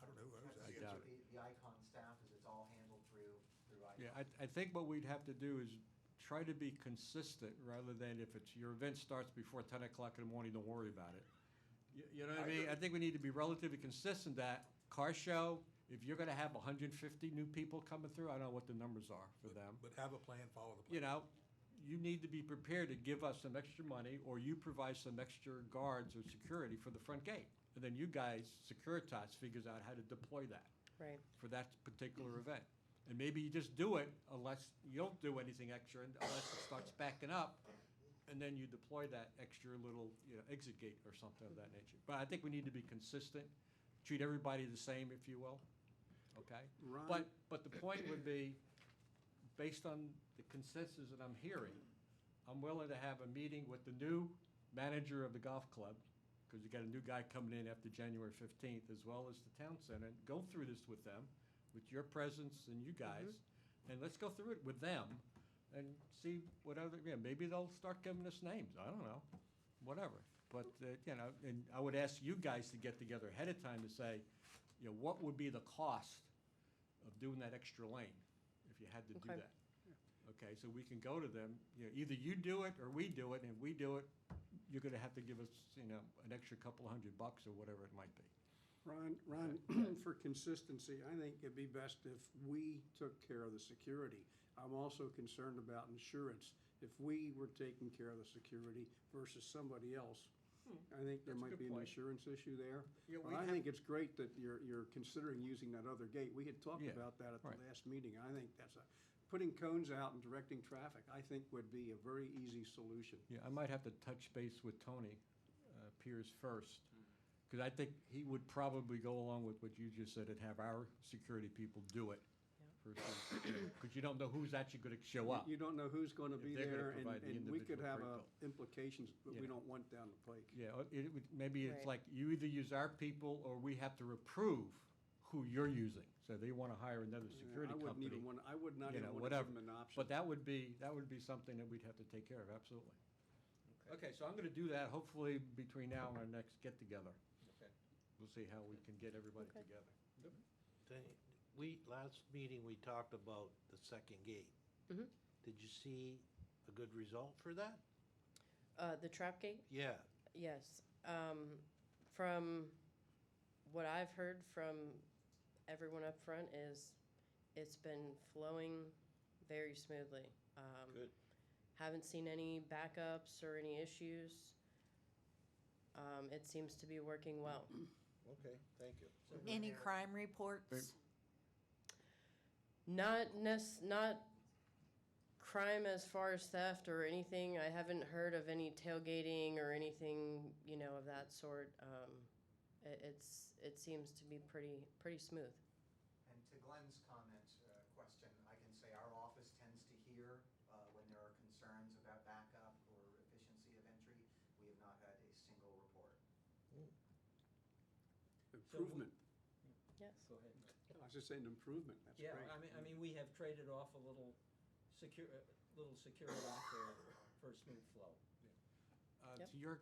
Speaker 2: I don't know who knows
Speaker 6: That's
Speaker 2: that.
Speaker 5: I doubt
Speaker 6: what the Icon staff is, it's all handled through Icon.
Speaker 5: yeah, I think what we'd have to do is try to be consistent rather than if it's, your event starts before 10 o'clock in the morning, don't worry about it. You know what I
Speaker 2: I
Speaker 5: mean?
Speaker 2: agree.
Speaker 5: I think we need to be relatively consistent that car show, if you're gonna have 150 new people coming through, I don't know what the numbers are for them.
Speaker 2: But have a plan, follow the plan.
Speaker 5: You need to be prepared to give us some extra money, or you provide some extra guards or security for the front gate. And then you guys, Securitas, figures out how to deploy that
Speaker 8: Right.
Speaker 5: for that particular event. And maybe you just do it unless, you don't do anything extra unless it starts backing up, and then you deploy that extra little, exit gate or something of that nature. But I think we need to be consistent, treat everybody the same, if you will, okay?
Speaker 9: Ron?
Speaker 5: But the point would be, based on the consensus that I'm hearing, I'm willing to have a meeting with the new manager of the golf club, because you got a new guy coming in after January 15th, as well as the town center, and go through this with them, with your presence and you guys, and let's go through it with them and see what other, maybe they'll start giving us names, I don't know, whatever. But, and I would ask you guys to get together ahead of time to say, what would be the cost of doing that extra lane, if you had to do
Speaker 8: Okay.
Speaker 5: that? Okay, so we can go to them, either you do it or we do it, and if we do it, you're gonna have to give us, an extra couple $100 or whatever it might be.
Speaker 9: Ron, for consistency, I think it'd be best if we took care of the security. I'm also concerned about insurance. If we were taking care of the security versus somebody else, I think there
Speaker 5: That's a
Speaker 9: might
Speaker 5: good
Speaker 9: be an
Speaker 5: point.
Speaker 9: insurance issue there.
Speaker 5: Yeah,
Speaker 9: But
Speaker 5: we
Speaker 9: I
Speaker 5: have-
Speaker 9: think it's great that you're considering using that other gate. We had talked
Speaker 5: Yeah,
Speaker 9: about that at the
Speaker 5: right.
Speaker 9: last meeting. I think putting cones out and directing traffic, I think would be a very easy solution.
Speaker 5: Yeah, I might have to touch base with Tony Pierce first, because I think he would probably go along with what you just said and have our security people do it. Because you don't know who's actually gonna show up.
Speaker 9: You don't know who's gonna
Speaker 5: If
Speaker 9: be
Speaker 5: they're gonna
Speaker 9: there,
Speaker 5: provide the
Speaker 9: and we could
Speaker 5: individual
Speaker 9: have
Speaker 5: break bill.
Speaker 9: implications that we
Speaker 5: Yeah.
Speaker 9: don't want down the pike.
Speaker 5: Yeah, maybe it's
Speaker 8: Right.
Speaker 5: like you either use our people or we have to approve who you're using. So they wanna hire another security
Speaker 9: I wouldn't
Speaker 5: company.
Speaker 9: even want, I would not
Speaker 5: you
Speaker 9: even
Speaker 5: know,
Speaker 9: want to
Speaker 5: whatever.
Speaker 9: give them an option.
Speaker 5: But that would be something that we'd have to take care of, absolutely. Okay, so I'm gonna do that, hopefully between now and our next get-together.
Speaker 1: Okay.
Speaker 5: We'll see how we can get everybody
Speaker 8: Okay.
Speaker 5: together.
Speaker 7: Last meeting, we talked about the second gate.
Speaker 8: Mhm.
Speaker 7: Did you see a good result for that?
Speaker 8: The trap gate?
Speaker 7: Yeah.
Speaker 8: Yes. From what I've heard from everyone up front is it's been flowing very smoothly.
Speaker 7: Good.
Speaker 8: Haven't seen any backups or any issues. It seems to be working well.
Speaker 7: Okay, thank you.
Speaker 10: Any crime reports?
Speaker 8: Not crime as far as theft or anything. I haven't heard of any tailgating or anything, of that sort. It seems to be pretty smooth.
Speaker 6: And to Glenn's comment, question, I can say our office tends to hear when there are concerns about backup or efficiency of entry. We have not had a single report.
Speaker 9: Improvement.
Speaker 8: Yes.
Speaker 1: Go ahead.
Speaker 9: I was just saying improvement, that's great.
Speaker 1: Yeah, I mean, we have traded off a little security out there for smooth flow.
Speaker 8: Yep.
Speaker 5: To your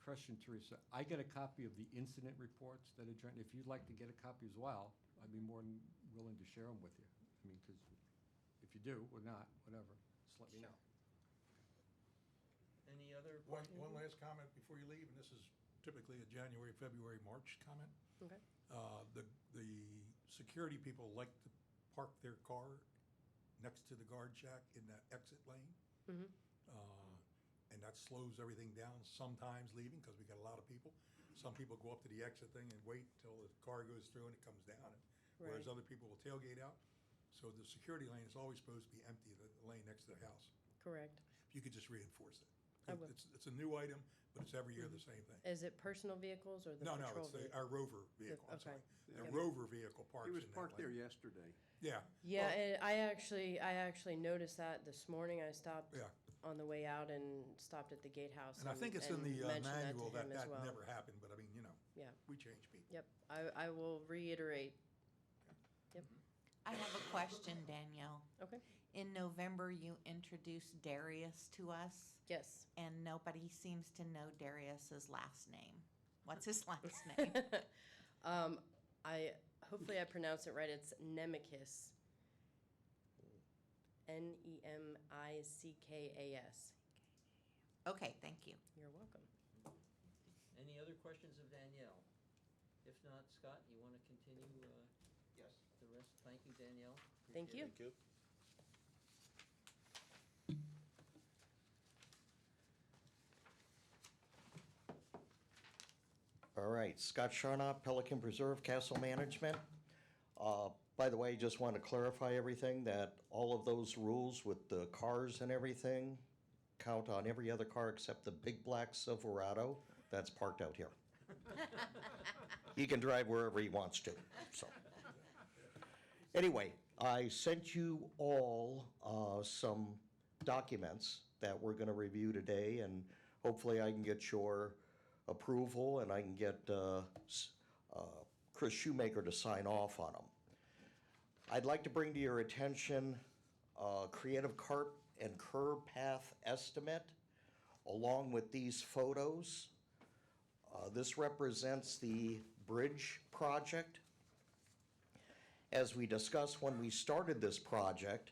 Speaker 5: question, Teresa, I get a copy of the incident reports that are, if you'd like to get a copy as well, I'd be more than willing to share them with you. I mean, because if you do or not, whatever, just let me know.
Speaker 1: Any other
Speaker 2: One
Speaker 1: questions?
Speaker 2: last comment before you leave, and this is typically a January, February, March comment.
Speaker 8: Okay.
Speaker 2: The security people like to park their car next to the guard shack in that exit lane.
Speaker 8: Mhm.
Speaker 2: And that slows everything down, sometimes leaving, because we got a lot of people. Some people go up to the exit thing and wait until the car goes through and it comes down, whereas
Speaker 8: Right.
Speaker 2: other people will tailgate out. So the security lane is always supposed to be empty, the lane next to the house.
Speaker 8: Correct.
Speaker 2: If you could just reinforce it.
Speaker 8: I will.
Speaker 2: It's a new item, but it's every year the same thing.
Speaker 8: Is it personal vehicles or the
Speaker 2: No,
Speaker 8: patrol
Speaker 2: it's
Speaker 8: vehicle?
Speaker 2: our rover vehicle, I'm sorry.
Speaker 8: okay.
Speaker 2: The
Speaker 9: Yep.
Speaker 2: rover vehicle parks
Speaker 9: He
Speaker 2: in
Speaker 9: was
Speaker 2: that
Speaker 9: parked there
Speaker 2: lane.
Speaker 9: yesterday.
Speaker 2: Yeah.
Speaker 8: Yeah,
Speaker 2: Well,
Speaker 8: and I actually noticed that this morning. I stopped
Speaker 2: Yeah.
Speaker 8: on the way out and stopped at the gatehouse.
Speaker 2: And I think it's in the
Speaker 8: mentioned
Speaker 2: manual
Speaker 8: to him
Speaker 2: that
Speaker 8: as well.
Speaker 2: never happened, but I mean,
Speaker 8: Yeah.
Speaker 2: we change people.
Speaker 8: Yep, I will reiterate. Yep,
Speaker 10: I have a question, Danielle.
Speaker 8: okay,
Speaker 10: In November, you introduced Darius to us,
Speaker 8: yes.
Speaker 10: and nobody seems to know Darius's last name. What's his last name?
Speaker 8: Hopefully I pronounce it right. It's Nemicus. Nemickas.
Speaker 10: Okay, thank you.
Speaker 8: You're welcome.
Speaker 1: Any other questions of Danielle? If not, Scott, you want to continue
Speaker 6: Yes.
Speaker 1: the rest? Thank you, Danielle.
Speaker 8: Thank you.
Speaker 7: Thank you.
Speaker 4: All right, Scott Charnock, Pelican Preserve Castle Management. By the way, just want to clarify everything, that all of those rules with the cars and everything count on every other car except the big black Silverado that's parked out here. He can drive wherever he wants to, so. Anyway, I sent you all some documents that we're gonna review today, and hopefully I can get your approval and I can get Chris Shoemaker to sign off on them. I'd like to bring to your attention creative cart and curb path estimate along with these photos. This represents the bridge project. As we discussed when we started this project,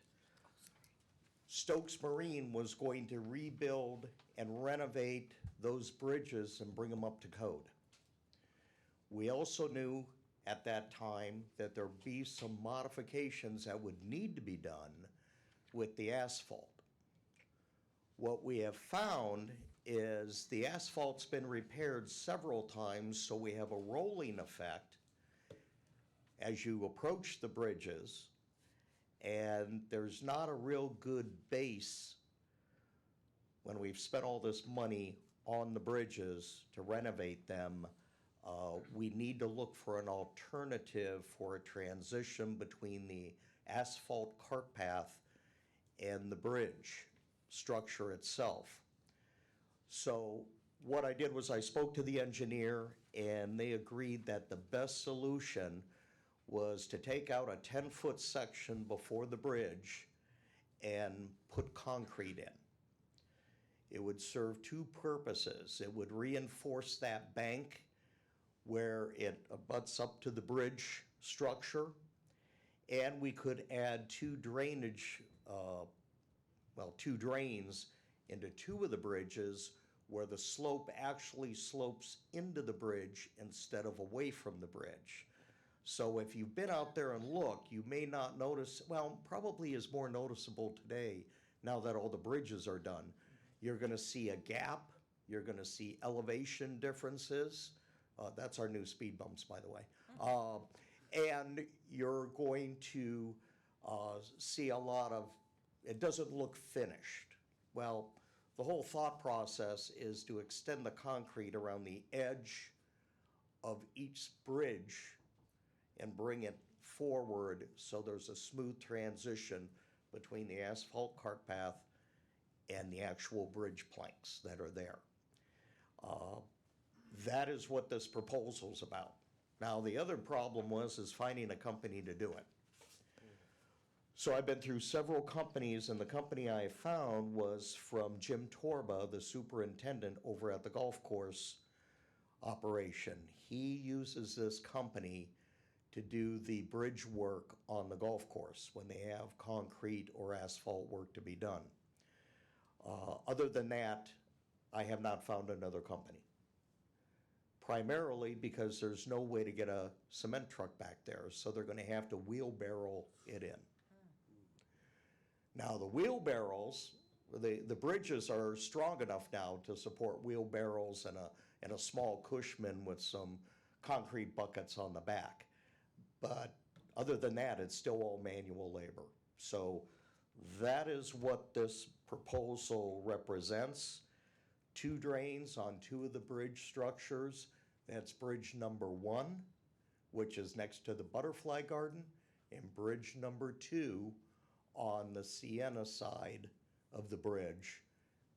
Speaker 4: Stokes Marine was going to rebuild and renovate those bridges and bring them up to code. We also knew at that time that there'd be some modifications that would need to be done with the asphalt. What we have found is the asphalt's been repaired several times, so we have a rolling effect as you approach the bridges, and there's not a real good base when we've spent all this money on the bridges to renovate them. We need to look for an alternative for a transition between the asphalt cart path and the bridge structure itself. So what I did was I spoke to the engineer, and they agreed that the best solution was to take out a 10-foot section before the bridge and put concrete in. It would serve two purposes. It would reinforce that bank where it abuts up to the bridge structure, and we could add two drains into two of the bridges where the slope actually slopes into the bridge instead of away from the bridge. So if you've been out there and looked, you may not notice, well, probably is more noticeable today now that all the bridges are done. You're gonna see a gap, you're gonna see elevation differences. That's our new speed bumps, by the way. And you're going to see a lot of, it doesn't look finished. Well, the whole thought process is to extend the concrete around the edge of each bridge and bring it forward so there's a smooth transition between the asphalt cart path and the actual bridge planks that are there. That is what this proposal's about. Now, the other problem is finding a company to do it. So I've been through several companies, and the company I found was from Jim Torba, the superintendent over at the golf course operation. He uses this company to do the bridge work on the golf course when they have concrete or asphalt work to be done. Other than that, I have not found another company. Primarily because there's no way to get a cement truck back there, so they're gonna have to wheelbarrow it in. Now, the wheelbarrows, the bridges are strong enough now to support wheelbarrows and a small Cushman with some concrete buckets on the back. But other than that, it's still all manual labor. So that is what this proposal represents. 2 drains on 2 of the bridge structures. That's bridge number 1, which is next to the butterfly garden, and bridge number 2 on the Sienna side of the bridge.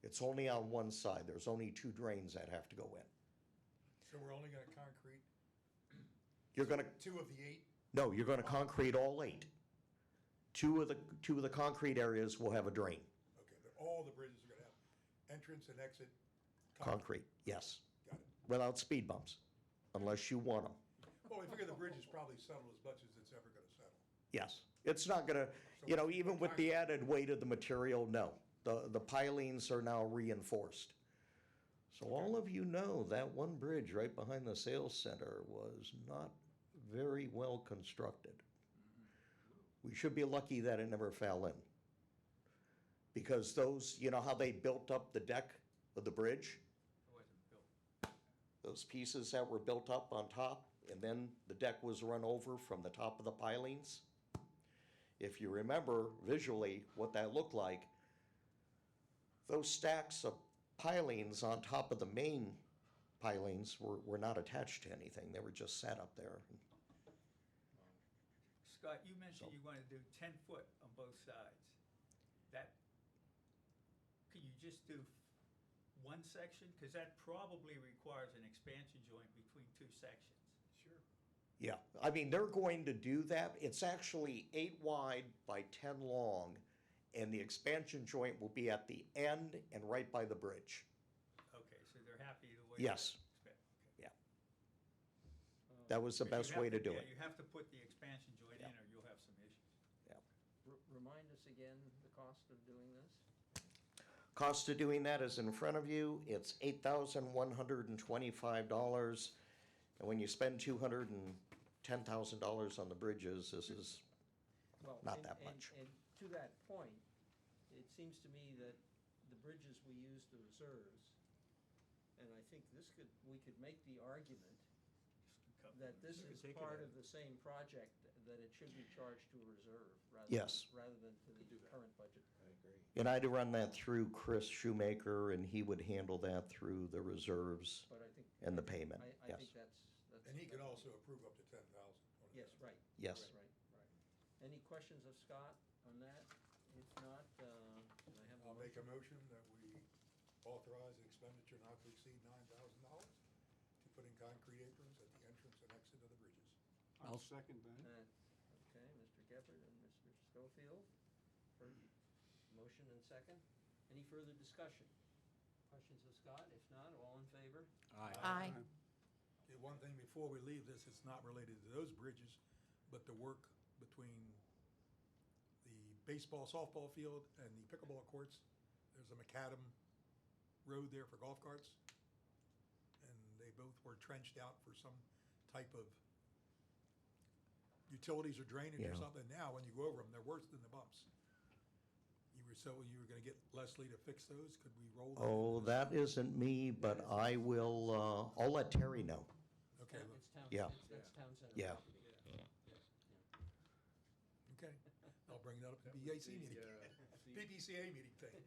Speaker 4: It's only on one side. There's only 2 drains that have to go in.
Speaker 2: So we're only gonna concrete
Speaker 4: You're gonna,
Speaker 2: 2 of the 8?
Speaker 4: no, you're gonna concrete all 8. Two of the concrete areas will have a drain.
Speaker 2: Okay, but all the bridges are gonna have entrance and exit
Speaker 4: Concrete, yes,
Speaker 2: Got it.
Speaker 4: without speed bumps, unless you want them.
Speaker 2: Well, we figure the bridge is probably settled as much as it's ever gonna settle.
Speaker 4: Yes, it's not gonna, even with the added weight of the material, no. The pilings are now reinforced. So all of you know that one bridge right behind the sales center was not very well constructed. We should be lucky that it never fell in. Because those, you know how they built up the deck of the bridge?
Speaker 3: It wasn't built.
Speaker 4: Those pieces that were built up on top, and then the deck was run over from the top of the pilings? If you remember visually what that looked like, those stacks of pilings on top of the main pilings were not attached to anything. They were just sat up there.
Speaker 3: Scott, you mentioned you want to do 10 foot on both sides. That, could you just do one section? Because that probably requires an expansion joint between 2 sections.
Speaker 2: Sure.
Speaker 4: Yeah, I mean, they're going to do that. It's actually 8 wide by 10 long, and the expansion joint will be at the end and right by the bridge.
Speaker 3: Okay, so they're happy the way.
Speaker 4: Yes.
Speaker 3: Okay.
Speaker 4: Yeah. That was the
Speaker 3: But you
Speaker 4: best
Speaker 3: have
Speaker 4: way to do
Speaker 3: yeah,
Speaker 4: it.
Speaker 3: You have to put the expansion joint in
Speaker 4: Yeah.
Speaker 3: or you'll have some issues.
Speaker 1: Remind us again the cost of doing this?
Speaker 4: Cost of doing that is in front of you. It's $8,125. And when you spend $210,000 on the bridges, this is
Speaker 1: Well,
Speaker 4: not that much.
Speaker 1: And to that point, it seems to me that the bridges we use the reserves, and I think we could make the argument that this is part of the same project, that it should be charged to a reserve
Speaker 4: Yes.
Speaker 1: rather than to the current budget.
Speaker 7: I agree.
Speaker 4: And I'd run that through Chris Shoemaker, and he would handle that through the reserves
Speaker 1: But I think.
Speaker 4: and the payment,
Speaker 1: I
Speaker 4: yes.
Speaker 1: think that's.
Speaker 2: And he can also approve up to 10,000.
Speaker 1: Yes, right.
Speaker 4: Yes.
Speaker 1: Right. Any questions of Scott on that? If not, can I have a
Speaker 2: I'll make a
Speaker 1: motion?
Speaker 2: motion that we authorize an expenditure not to exceed $9,000 to put in concrete aprons at the entrance and exit of the bridges.
Speaker 9: I'll second that.
Speaker 1: Okay, Mr. Geppert and Mr. Schofield, for motion and second. Any further discussion? Questions of Scott? If not, all in favor?
Speaker 10: Aye.
Speaker 2: Okay, one thing before we leave this, it's not related to those bridges, but the work between the baseball, softball field and the pickleball courts. There's a macadam road there for golf carts. And they both were trenched out for some type of utilities or drainage or
Speaker 4: Yeah.
Speaker 2: something. Now, when you go over them, they're worse than the bumps. You were gonna get Leslie to fix those? Could we roll?
Speaker 4: Oh, that isn't me, but I will, I'll let Terry know.
Speaker 2: Okay, look,
Speaker 1: It's town,
Speaker 4: Yeah.
Speaker 1: that's town center
Speaker 4: Yeah.
Speaker 1: property.
Speaker 2: okay. I'll bring that up at the BAC meeting. PPCA meeting thing.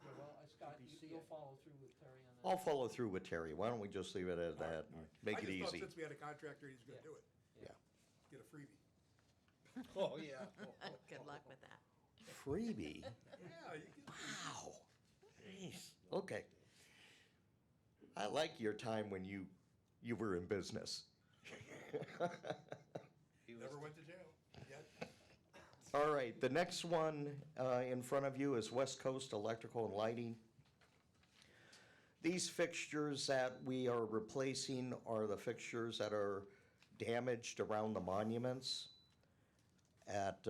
Speaker 1: Well, Scott, you'll follow through with Terry on that?
Speaker 4: I'll follow through with Terry. Why don't we just leave it at that and make it
Speaker 2: I just thought
Speaker 4: easy?
Speaker 2: since we had a contractor, he's gonna
Speaker 1: Yeah.
Speaker 2: do it.
Speaker 4: Yeah.
Speaker 2: Get a freebie.
Speaker 7: Oh, yeah.
Speaker 10: Good luck with that.
Speaker 4: Freebie?
Speaker 2: Yeah, you can.
Speaker 4: Wow. Jeez. Okay. I like your time when you were in business.
Speaker 2: Never went to jail yet.
Speaker 4: All right, the next one in front of you is West Coast Electrical and Lighting. These fixtures that we are replacing are the fixtures that are damaged around the monuments at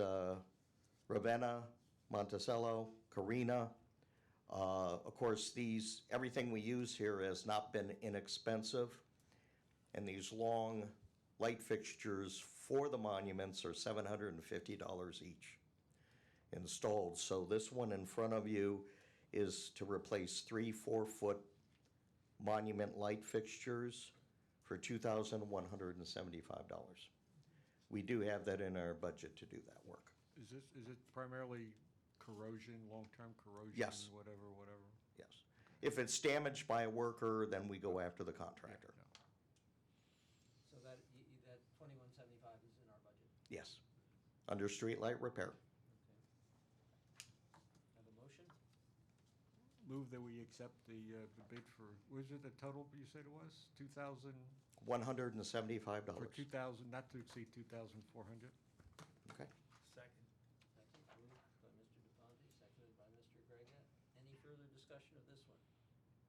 Speaker 4: Ravenna, Monticello, Carina. Of course, everything we use here has not been inexpensive, and these long light fixtures for the monuments are $750 each installed. So this one in front of you is to replace 3 4-foot monument light fixtures for $2,175. We do have that in our budget to do that work.
Speaker 5: Is it primarily corrosion, long-term corrosion?
Speaker 4: Yes.
Speaker 5: Whatever?
Speaker 4: Yes. If it's damaged by a worker, then we go after the contractor.
Speaker 5: Yeah,
Speaker 1: So that 2175 is in our budget.
Speaker 4: Yes. Under streetlight repair.
Speaker 1: Have a motion?
Speaker 5: Move that we accept the bid for, was it the total you said it was? 2,000,
Speaker 4: $175.
Speaker 5: for 2,000, not to exceed 2,400?
Speaker 4: Okay.
Speaker 3: Second.
Speaker 1: Second, moved by Mr. DePonte, seconded by Mr. Gregg. Any further discussion of this one?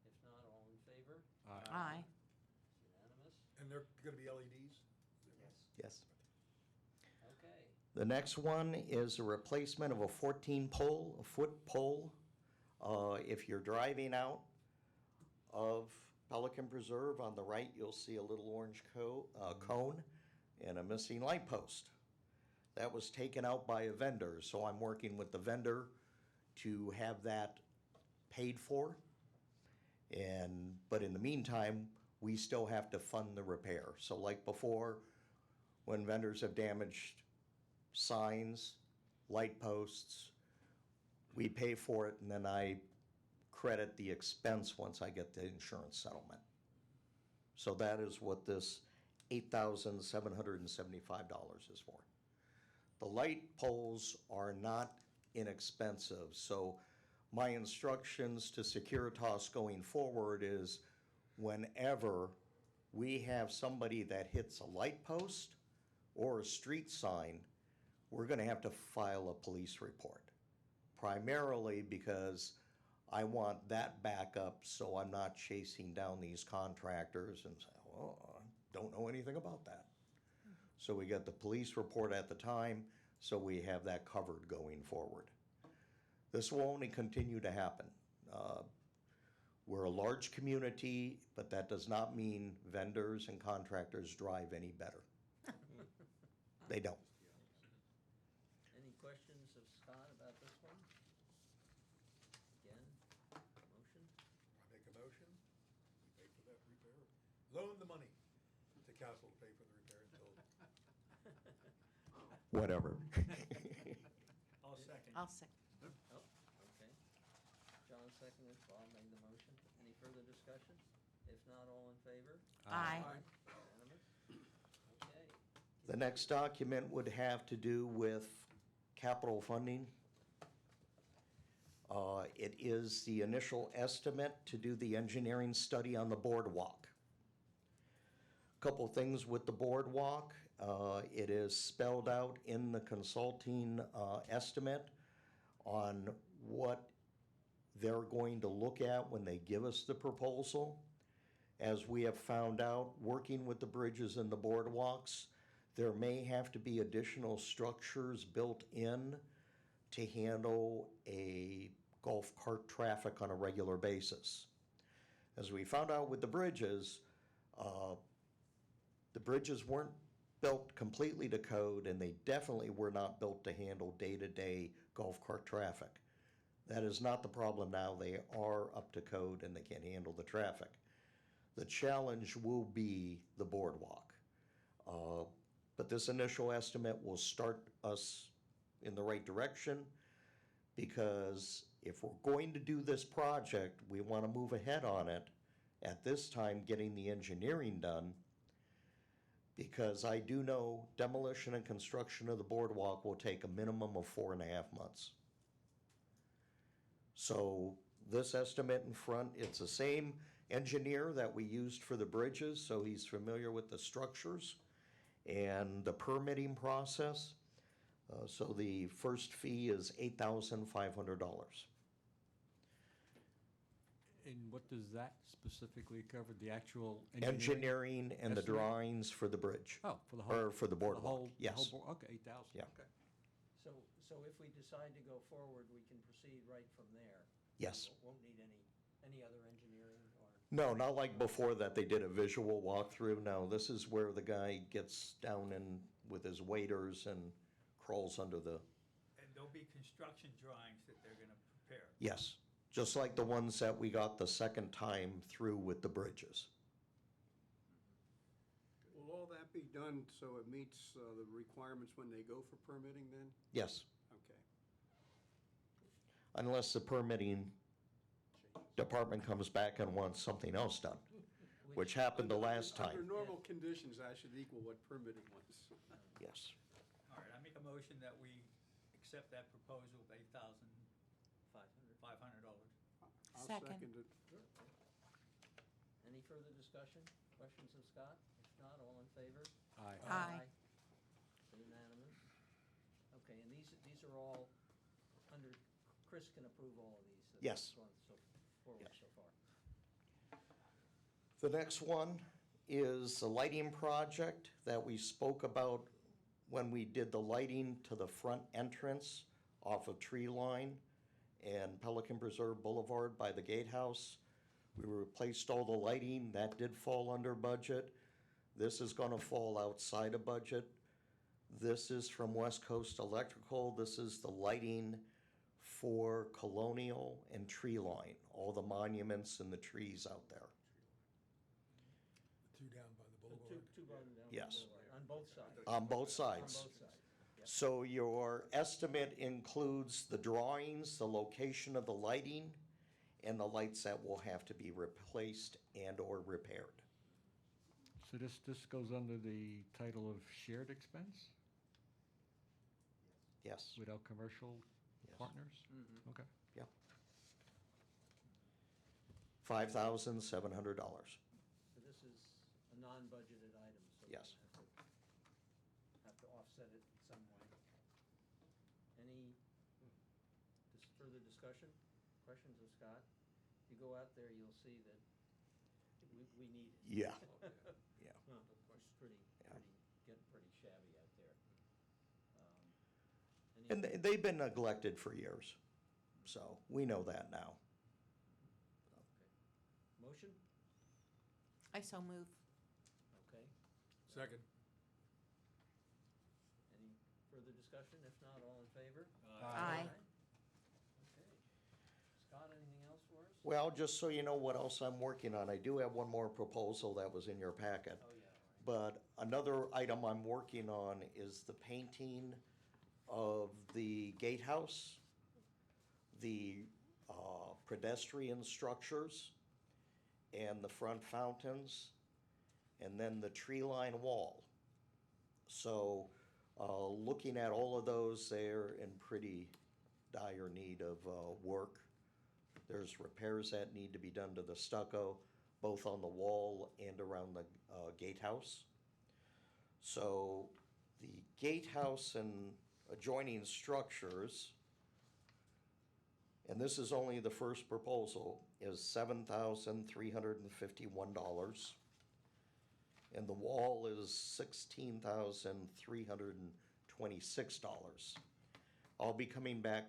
Speaker 1: If not, all in favor?
Speaker 10: Aye.
Speaker 1: It's unanimous.
Speaker 2: And they're gonna be LEDs?
Speaker 4: Yes.
Speaker 1: Okay.
Speaker 4: The next one is a replacement of a 14-foot pole. If you're driving out of Pelican Preserve, on the right, you'll see a little orange cone and a missing light post. That was taken out by a vendor, so I'm working with the vendor to have that paid for. But in the meantime, we still have to fund the repair. So like before, when vendors have damaged signs, light posts, we pay for it, and then I credit the expense once I get the insurance settlement. So that is what this $8,775 is for. The light poles are not inexpensive, so my instructions to Securitas going forward is whenever we have somebody that hits a light post or a street sign, we're gonna have to file a police report. Primarily because I want that backup so I'm not chasing down these contractors and say, oh, I don't know anything about that. So we get the police report at the time, so we have that covered going forward. This will only continue to happen. We're a large community, but that does not mean vendors and contractors drive any better. They don't.
Speaker 1: Any questions of Scott about this one? Again, motion?
Speaker 2: I make a motion, we pay for that repair. Loan the money to council to pay for the repair until,
Speaker 4: Whatever.
Speaker 3: I'll second.
Speaker 10: I'll second.
Speaker 1: Oh, okay. John seconded, Bob made the motion. Any further discussion? If not, all in favor?
Speaker 10: Aye.
Speaker 1: Unanimous? Okay.
Speaker 4: The next document would have to do with capital funding. It is the initial estimate to do the engineering study on the boardwalk. Couple things with the boardwalk. It is spelled out in the consulting estimate on what they're going to look at when they give us the proposal. As we have found out, working with the bridges and the boardwalks, there may have to be additional structures built in to handle a golf cart traffic on a regular basis. As we found out with the bridges weren't built completely to code, and they definitely were not built to handle day-to-day golf cart traffic. That is not the problem now. They are up to code and they can handle the traffic. The challenge will be the boardwalk. But this initial estimate will start us in the right direction, because if we're going to do this project, we want to move ahead on it at this time, getting the engineering done, because I do know demolition and construction of the boardwalk will take a minimum of 4.5 months. So this estimate in front, it's the same engineer that we used for the bridges, so he's familiar with the structures. and the permitting process. So the first fee is $8,500.
Speaker 5: And what does that specifically cover, the actual
Speaker 4: Engineering and the
Speaker 5: Estimate?
Speaker 4: drawings for the bridge.
Speaker 5: Oh, for the whole.
Speaker 4: Or for the
Speaker 5: the
Speaker 4: boardwalk,
Speaker 5: whole- the whole
Speaker 4: yes.
Speaker 5: Okay, 8,000,
Speaker 4: Yeah.
Speaker 5: okay.
Speaker 1: So if we decide to go forward, we can proceed right from there?
Speaker 4: Yes.
Speaker 1: Won't need any other engineering or?
Speaker 4: No, not like before that they did a visual walkthrough. No, this is where the guy gets down in with his waders and crawls under the,
Speaker 3: And there'll be construction drawings that they're gonna prepare.
Speaker 4: yes. Just like the ones that we got the second time through with the bridges.
Speaker 9: Will all that be done so it meets the requirements when they go for permitting then?
Speaker 4: Yes,
Speaker 9: Okay.
Speaker 4: unless the permitting department comes back and wants something else done, which happened the last
Speaker 9: Under
Speaker 4: time.
Speaker 9: normal conditions, that should equal what permitting was.
Speaker 4: Yes.
Speaker 3: All right, I make a motion that we accept that proposal of $8,500.
Speaker 9: I'll
Speaker 10: Second.
Speaker 9: second it.
Speaker 1: Any further discussion? Questions of Scott? If not, all in favor?
Speaker 5: Aye.
Speaker 10: Aye.
Speaker 1: Unanimous? Okay, and these are all under, Chris can approve all of these? that
Speaker 4: Yes.
Speaker 1: have gone forward
Speaker 4: Yes.
Speaker 1: so far.
Speaker 4: The next one is the lighting project that we spoke about when we did the lighting to the front entrance off of Tree Line and Pelican Preserve Boulevard by the gatehouse. We replaced all the lighting. That did fall under budget. This is gonna fall outside of budget. This is from West Coast Electrical. This is the lighting for Colonial and Tree Line, all the monuments and the trees out there.
Speaker 2: The two down by the
Speaker 1: The
Speaker 2: boulevard.
Speaker 1: two button down.
Speaker 4: Yes.
Speaker 1: Boulevard, on both sides?
Speaker 4: On both
Speaker 1: On
Speaker 4: sides.
Speaker 1: both sides. Yep.
Speaker 4: So your estimate includes the drawings, the location of the lighting, and the lights that will have to be replaced and/or repaired.
Speaker 5: So this goes under the title of shared expense
Speaker 4: Yes.
Speaker 5: without commercial
Speaker 4: Yes.
Speaker 5: partners?
Speaker 1: Mhm.
Speaker 5: Okay.
Speaker 4: Yep. $5,700.
Speaker 1: So this is a non-budgeted item, so we
Speaker 4: Yes.
Speaker 1: have to offset it in some way. Any further discussion, questions of Scott? You go out there, you'll see that we need it.
Speaker 4: Yeah. Yeah.
Speaker 1: Well, it's pretty,
Speaker 4: Yeah.
Speaker 1: getting pretty shabby out there.
Speaker 4: And they've been neglected for years, so we know that now.
Speaker 1: Motion?
Speaker 10: I so move.
Speaker 1: Okay.
Speaker 2: Second.
Speaker 1: Any further discussion? If not, all in favor?
Speaker 10: Aye.
Speaker 1: Okay. Scott, anything else for us?
Speaker 4: Well, just so you know what else I'm working on, I do have one more proposal that was in your packet.
Speaker 1: Oh, yeah, all right.
Speaker 4: But another item I'm working on is the painting of the gatehouse, the pedestrian structures, and the front fountains, and then the tree line wall. So, looking at all of those, they're in pretty dire need of work. There's repairs that need to be done to the stucco, both on the wall and around the gatehouse. So the gatehouse and adjoining structures, and this is only the first proposal, is $7,351. And the wall is $16,326. I'll be coming back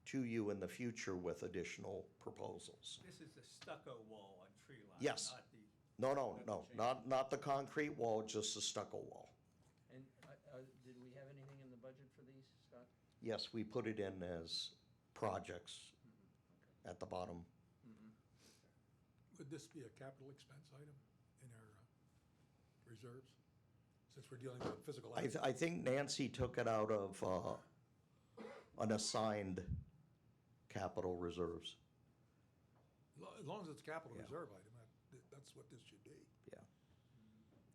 Speaker 4: to you in the future with additional proposals.
Speaker 3: This is the stucco wall on Tree Line.
Speaker 4: Yes.
Speaker 3: Not the,
Speaker 4: No, not the concrete wall, just the stucco wall.
Speaker 1: And did we have anything in the budget for these, Scott?
Speaker 4: Yes, we put it in as projects at the bottom.
Speaker 2: Would this be a capital expense item in our reserves? Since we're dealing with physical assets?
Speaker 4: I think Nancy took it out of an assigned capital reserves.
Speaker 2: As long as it's capital
Speaker 4: Yeah.
Speaker 2: reserve item, that's what this should be.
Speaker 4: Yeah.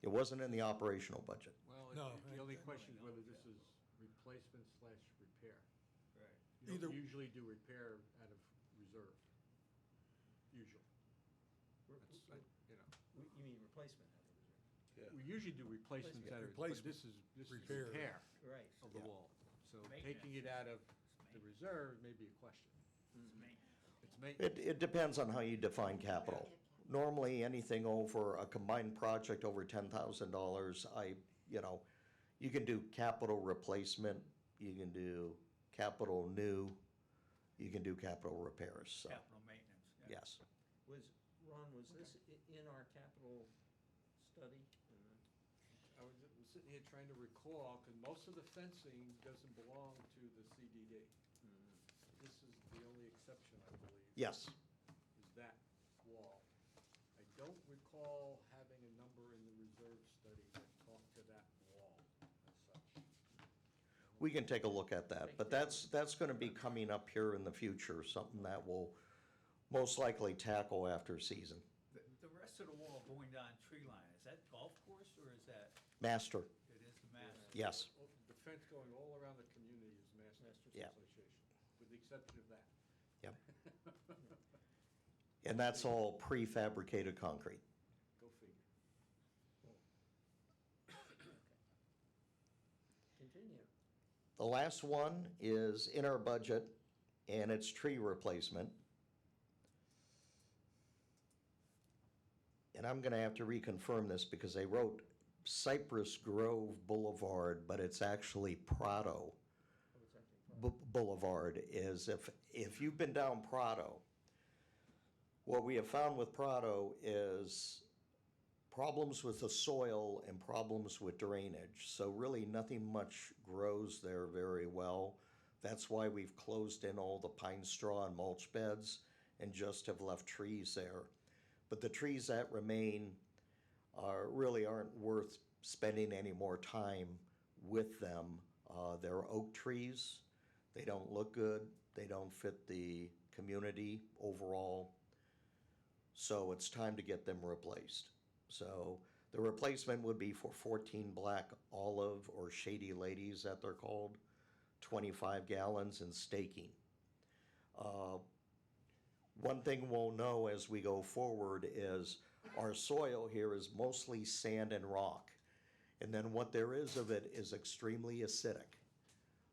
Speaker 4: It wasn't in the operational budget.
Speaker 5: Well,
Speaker 2: No,
Speaker 5: the only
Speaker 2: I-
Speaker 5: question is whether this is replacement slash repair.
Speaker 3: right.
Speaker 5: You don't
Speaker 2: Either-
Speaker 5: usually do repair out of reserve, usually.
Speaker 1: Re-
Speaker 5: That's,
Speaker 1: re-
Speaker 5: you know,
Speaker 1: You mean replacement out of reserve?
Speaker 5: we usually do replacements out of it, but this is
Speaker 2: Repair.
Speaker 5: repair
Speaker 1: Right.
Speaker 5: of the
Speaker 4: Yeah.
Speaker 5: wall. So
Speaker 3: Maintenance.
Speaker 5: taking it out of the reserve may be a question.
Speaker 3: It's maintenance.
Speaker 5: It's maintenance.
Speaker 4: It depends on how you define capital. Normally, anything over a combined project over $10,000, you can do capital replacement, you can do capital new, you can do capital repairs, so,
Speaker 3: Capital maintenance. Yeah.
Speaker 4: yes.
Speaker 1: Ron, was this in our capital study?
Speaker 5: I was sitting here trying to recall, because most of the fencing doesn't belong to the CDD. This is the only exception, I believe.
Speaker 4: Yes.
Speaker 5: Is that wall. I don't recall having a number in the reserve study that talked to that wall as such.
Speaker 4: We can take a look at that, but that's gonna be coming up here in the future, something that we'll most likely tackle after season.
Speaker 3: The rest of the wall going down tree line, is that golf course or is that,
Speaker 4: Master,
Speaker 3: it is the master?
Speaker 4: yes,
Speaker 5: The fence going all around the community is Masters
Speaker 4: Yeah.
Speaker 5: Association, with the exception of that.
Speaker 4: yep. And that's all prefabricated concrete.
Speaker 5: Go figure.
Speaker 1: Continue.
Speaker 4: The last one is in our budget, and it's tree replacement. And I'm gonna have to reconfirm this because they wrote Cypress Grove Boulevard, but it's actually Prado
Speaker 1: Oh, it's actually
Speaker 4: Boulevard. Is if you've been down Prado, what we have found with Prado is problems with the soil and problems with drainage. So really nothing much grows there very well. That's why we've closed in all the pine straw and mulch beds and just have left trees there. But the trees that remain really aren't worth spending any more time with them. They're oak trees. They don't look good. They don't fit the community overall. So it's time to get them replaced. So the replacement would be for 14 black olive or shady ladies that they're called, 25 gallons and staking. One thing we'll know as we go forward is our soil here is mostly sand and rock. And then what there is of it is extremely acidic.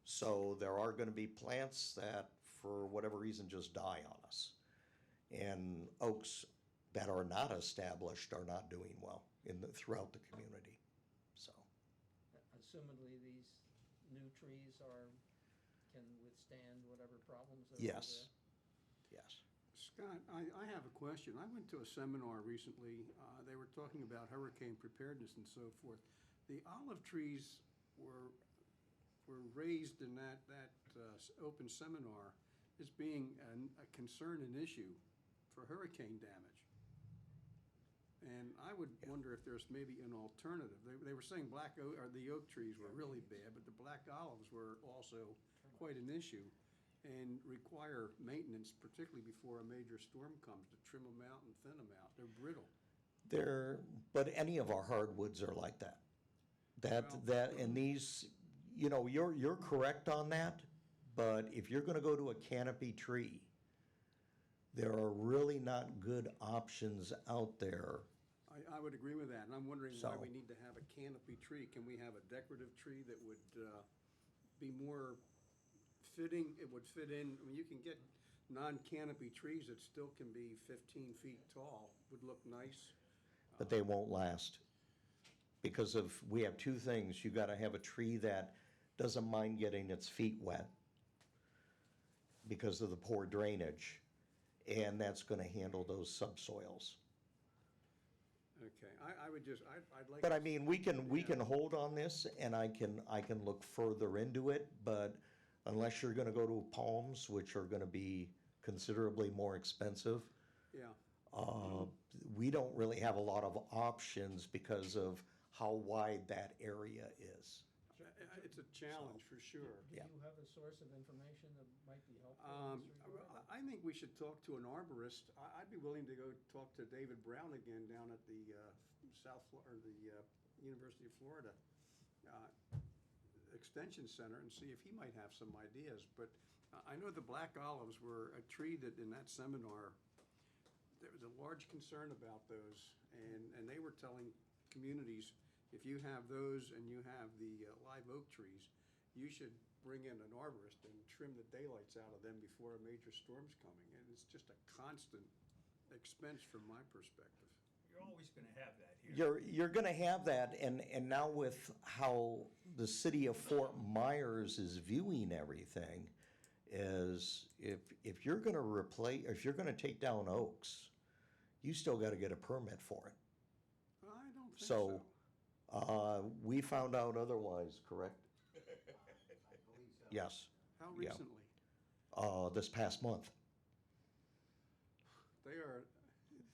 Speaker 4: So there are gonna be plants that, for whatever reason, just die on us. And oaks that are not established are not doing well throughout the community, so.
Speaker 1: Assumedly, these new trees can withstand whatever problems that are there?
Speaker 4: Yes, yes.
Speaker 9: Scott, I have a question. I went to a seminar recently. They were talking about hurricane preparedness and so forth. The olive trees were raised in that open seminar as being a concern and issue for hurricane damage. And I would wonder if there's maybe an alternative. They were saying the oak trees were really bad, but the black olives were also quite an issue and require maintenance, particularly before a major storm comes, to trim them out and thin them out. They're brittle.
Speaker 4: But any of our hardwoods are like that. And these, you're correct on that, but if you're gonna go to a canopy tree, there are really not good options out there.
Speaker 9: I would agree with that, and I'm wondering why
Speaker 4: So-
Speaker 9: we need to have a canopy tree. Can we have a decorative tree that would be more fitting? It would fit in, I mean, you can get non-canopy trees that still can be 15 feet tall, would look nice.
Speaker 4: But they won't last. Because we have two things. You gotta have a tree that doesn't mind getting its feet wet because of the poor drainage, and that's gonna handle those subsoils.
Speaker 9: Okay, I'd like.
Speaker 4: But I mean, we can hold on this, and I can look further into it, but unless you're gonna go to palms, which are gonna be considerably more expensive,
Speaker 9: Yeah,
Speaker 4: we don't really have a lot of options because of how wide that area is.
Speaker 9: it's a challenge for sure.
Speaker 1: Do
Speaker 4: Yeah.
Speaker 1: you have a source of information that might be helpful in this regard?
Speaker 9: I think we should talk to an arborist. I'd be willing to go talk to David Brown again down at the University of Florida Extension Center and see if he might have some ideas. But I know the black olives were a tree that in that seminar, there was a large concern about those, and they were telling communities, if you have those and you have the live oak trees, you should bring in an arborist and trim the daylights out of them before a major storm's coming. And it's just a constant expense from my perspective.
Speaker 3: You're always gonna have that here.
Speaker 4: You're gonna have that, and now with how the city of Fort Myers is viewing everything, is if you're gonna if you're gonna take down oaks, you still gotta get a permit for it.
Speaker 9: I don't think so.
Speaker 4: We found out otherwise, correct? Yes,
Speaker 9: How
Speaker 4: yeah.
Speaker 9: recently?
Speaker 4: This past month.
Speaker 9: They are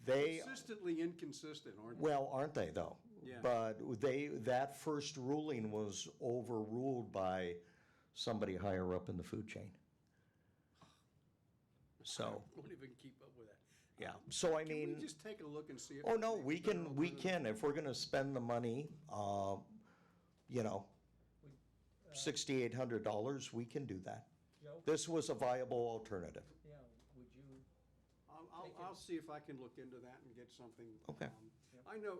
Speaker 4: They,
Speaker 9: consistently inconsistent, aren't they?
Speaker 4: well, aren't they though?
Speaker 9: Yeah.
Speaker 4: But that first ruling was overruled by somebody higher up in the food chain. So,
Speaker 9: I won't even keep up with that.
Speaker 4: yeah, so I
Speaker 9: Can
Speaker 4: mean.
Speaker 9: we just take a look and see if?
Speaker 4: Oh, no,
Speaker 9: there's a
Speaker 4: we
Speaker 9: better
Speaker 4: can,
Speaker 9: alternative?
Speaker 4: if we're gonna spend the money, you know, $6,800, we can do that.
Speaker 1: Joe,
Speaker 4: This was a viable alternative.
Speaker 1: yeah, would you, Take it.
Speaker 9: I'll see if I can look into that and get something.
Speaker 4: Okay.
Speaker 9: I know,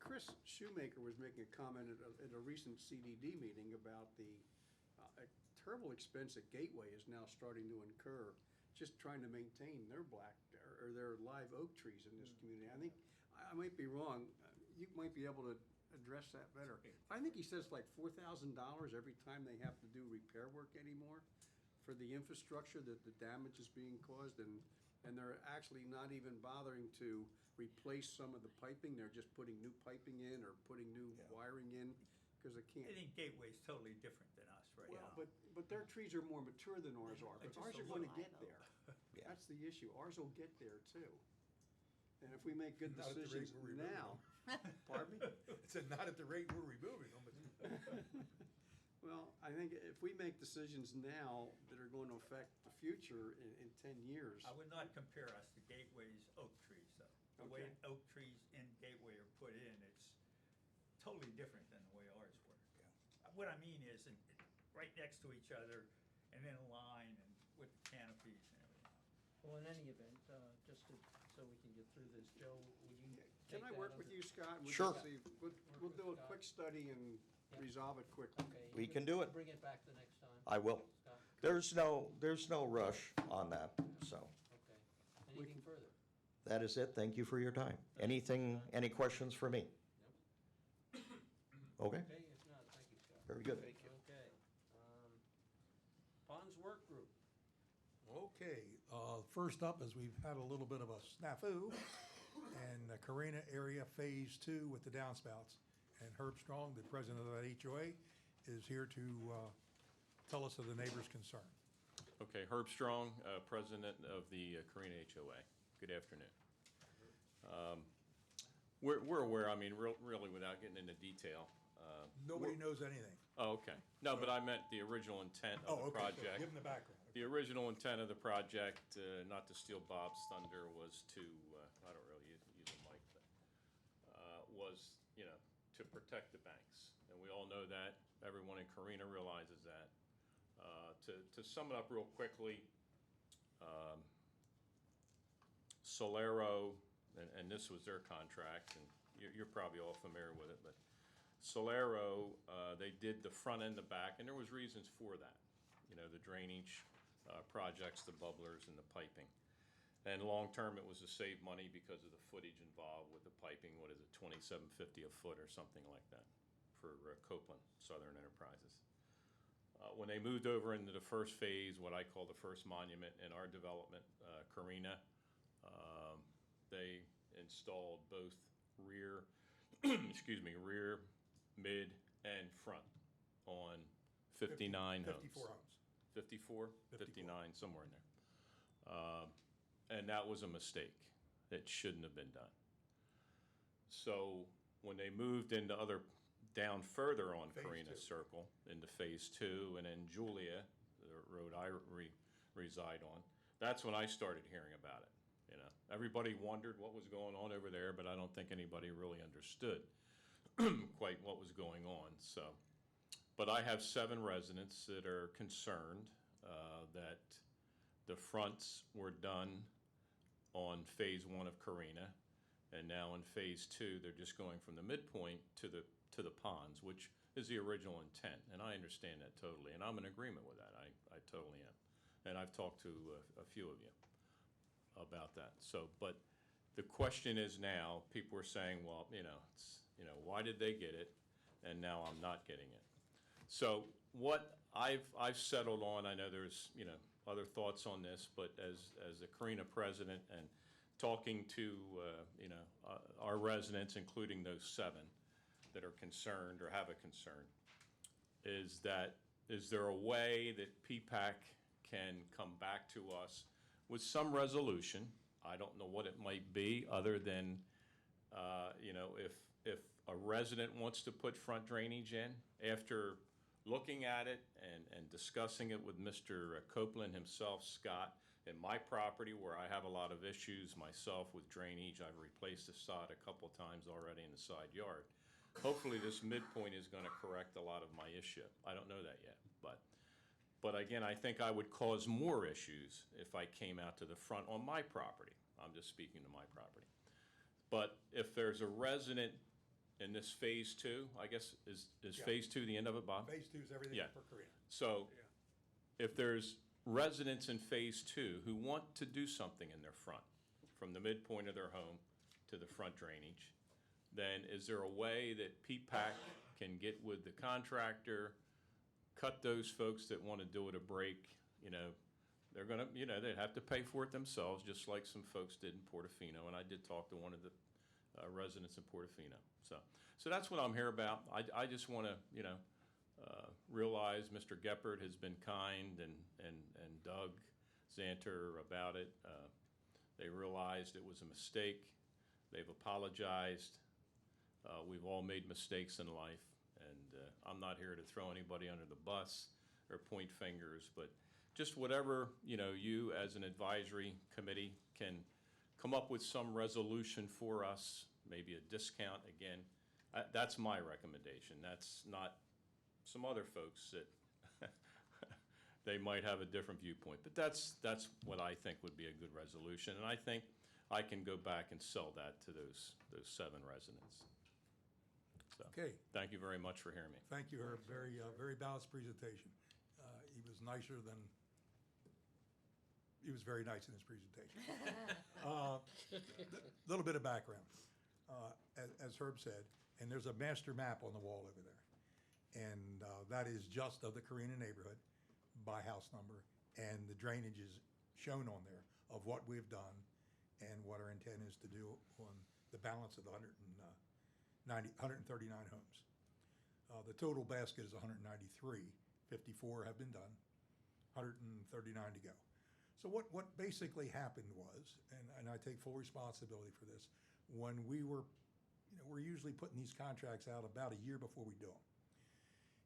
Speaker 9: Chris Shoemaker was making a comment at a recent CDD meeting about the terrible expense that Gateway is now starting to incur, just trying to maintain their or their live oak trees in this community. I think, I might be wrong, you might be able to address that better. I think he says like $4,000 every time they have to do repair work anymore for the infrastructure that the damage is being caused, and they're actually not even bothering to replace some of the piping, they're just putting new piping in or putting new wiring in, because they can't.
Speaker 3: I think Gateway's totally different than us right
Speaker 9: Well,
Speaker 3: now.
Speaker 9: but their trees are more mature than ours are, but
Speaker 3: Just
Speaker 9: ours
Speaker 3: a
Speaker 9: are gonna
Speaker 3: little.
Speaker 9: get there.
Speaker 4: Yeah.
Speaker 9: That's the issue, ours will get there too. And if we make good
Speaker 2: Not at the rate
Speaker 9: decisions
Speaker 2: we're removing
Speaker 9: now, pardon me?
Speaker 2: It's not at the rate we're removing them, but
Speaker 9: Well, I think if we make decisions now that are going to affect the future in 10 years.
Speaker 3: I would not compare us to Gateway's oak trees, though. The way
Speaker 9: Okay.
Speaker 3: oak trees in Gateway are put in, it's totally different than the way ours were. What I mean is, right next to each other, and in a line, and with the canopies and everything.
Speaker 1: well, in any event, just so we can get through this, Joe, would you
Speaker 9: Can
Speaker 1: take
Speaker 9: I
Speaker 1: that
Speaker 9: work with
Speaker 1: under-
Speaker 9: you, Scott? and we
Speaker 4: Sure.
Speaker 9: can see- We'll
Speaker 1: with
Speaker 9: do a
Speaker 1: Scott.
Speaker 9: quick study and
Speaker 1: Yep.
Speaker 9: resolve it quickly.
Speaker 1: Okay.
Speaker 4: We
Speaker 1: you
Speaker 4: can do it.
Speaker 1: Bring it back the next time.
Speaker 4: I will.
Speaker 1: Scott,
Speaker 4: There's no rush on that, so.
Speaker 1: okay. Anything further?
Speaker 4: That is it, thank you for your time. Any questions for me? Okay,
Speaker 1: Okay, if not, thank you, Scott.
Speaker 4: very good.
Speaker 1: Okay. Ponds Work Group.
Speaker 2: okay, first up is we've had a little bit of a snafu in the Carina area, Phase 2 with the downspouts. And Herb Strong, the president of that HOA, is here to tell us of the neighbors' concern.
Speaker 11: Okay, Herb Strong, President of the Carina HOA. Good afternoon. We're aware, I mean, really without getting into detail.
Speaker 2: Nobody knows anything.
Speaker 11: Oh, okay. No, but I meant the original intent of the
Speaker 2: Okay, so
Speaker 11: project.
Speaker 2: give them the background.
Speaker 11: The original intent of the project, not to steal Bob's thunder, was to, I don't really use a mic, but, was, to protect the banks. And we all know that, everyone in Carina realizes that. To sum it up real quickly, Solero, and this was their contract, and you're probably all familiar with it, but Solero, they did the front and the back, and there was reasons for that. The drainage projects, the bubblers, and the piping. And long-term, it was to save money because of the footage involved with the piping. What is it, $27.50 a foot or something like that for Copeland Southern Enterprises. When they moved over into the first phase, what I call the first monument in our development, Carina, they installed both rear, rear, mid, and front on 59 homes.
Speaker 2: 54 homes.
Speaker 11: 54, 59, somewhere in there. And that was a mistake. It shouldn't have been done. So when they moved into down further on
Speaker 2: Phase
Speaker 11: Carina
Speaker 2: 2.
Speaker 11: Circle, into Phase 2, and then Julia, the road I reside on, that's when I started hearing about it. Everybody wondered what was going on over there, but I don't think anybody really understood quite what was going on. So, but I have 7 residents that are concerned that the fronts were done on Phase 1 of Carina. And now in phase two, they're just going from the midpoint to the ponds, which is the original intent. And I understand that totally, and I'm in agreement with that. I totally am. And I've talked to a few of you about that. So, but the question is now, people are saying, well, why did they get it? And now I'm not getting it. So what I've settled on, I know there's, other thoughts on this, but as the Carina president and talking to, our residents, including those 7 that are concerned or have a concern, is there a way that PPAC can come back to us with some resolution? I don't know what it might be, other than, if a resident wants to put front drainage in, after looking at it and discussing it with Mr. Copeland himself, Scott, in my property where I have a lot of issues myself with drainage. I've replaced the sod a couple times already in the side yard. Hopefully this midpoint is gonna correct a lot of my issue. I don't know that yet, but again, I think I would cause more issues if I came out to the front on my property. I'm just speaking to my property. But if there's a resident in this phase 2, I guess, is
Speaker 2: Yeah.
Speaker 11: phase 2 the end of it, Bob?
Speaker 2: Phase 2 is everything
Speaker 11: Yeah.
Speaker 2: for Korea.
Speaker 11: So if there's residents in phase 2 who want to do something in their front, from the midpoint of their home to the front drainage, then is there a way that PPAC can get with the contractor, cut those folks that want to do it a break? They're gonna, they'd have to pay for it themselves, just like some folks did in Portofino, and I did talk to one of the residents in Portofino. So that's what I'm here about. I just want to, realize Mr. Geppert has been kind, and Doug Zanter about it. They realized it was a mistake. They've apologized. We've all made mistakes in life, and I'm not here to throw anybody under the bus or point fingers, but just whatever, you as an advisory committee can come up with some resolution for us, maybe a discount. Again, that's my recommendation. That's not some other folks that they might have a different viewpoint. But that's what I think would be a good resolution, and I think I can go back and sell that to those 7 residents. So,
Speaker 2: Okay.
Speaker 11: thank you very much for hearing me.
Speaker 2: Thank you, Herb. Very balanced presentation. He was very nice in his presentation. Little bit of background. As Herb said, and there's a master map on the wall over there. And that is just of the Carina neighborhood by house number, and the drainage is shown on there of what we've done and what our intent is to do on the balance of the 139 homes. The total basket is 193. 54 have been done, 139 to go. So what basically happened was, and I take full responsibility for this, when we're usually putting these contracts out about a year before we do them.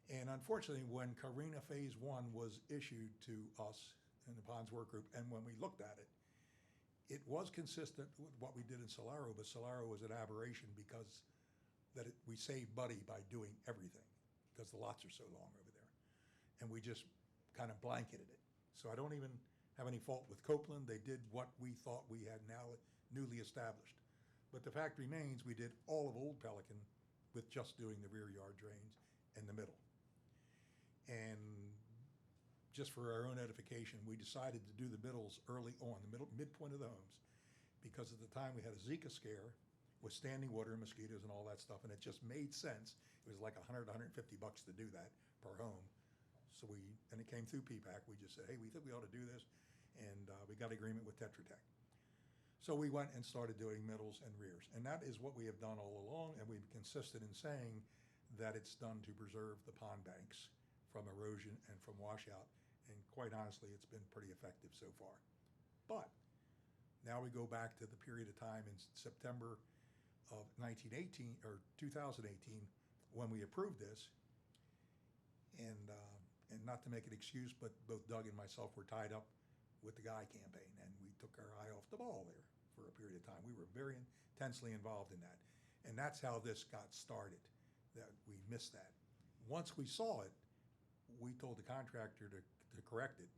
Speaker 2: And unfortunately, when Carina Phase 1 was issued to us in the Ponds Work Group, and when we looked at it, it was consistent with what we did in Solaro, but Solaro was an aberration because we saved money by doing everything, because the lots are so long over there. And we just kind of blanketed it. So I don't even have any fault with Copeland. They did what we thought we had now newly established. But the fact remains, we did all of Old Pelican with just doing the rear yard drains in the middle. And just for our own edification, we decided to do the middles early on, the midpoint of the homes, because at the time we had a Zika scare with standing water and mosquitoes and all that stuff, and it just made sense. It was like $100, $150 to do that per home. So and it came through PPAC. We just said, hey, we think we ought to do this, and we got agreement with Tetra Tech. So we went and started doing middles and rears, and that is what we have done all along, and we've consisted in saying that it's done to preserve the pond banks from erosion and from washout, and quite honestly, it's been pretty effective so far. But now we go back to the period of time in September of 2018, when we approved this, and not to make an excuse, but both Doug and myself were tied up with the Guy campaign, and we took our eye off the ball there for a period of time. We were very intensely involved in that, and that's how this got started, that we missed that. Once we saw it, we told the contractor to correct it.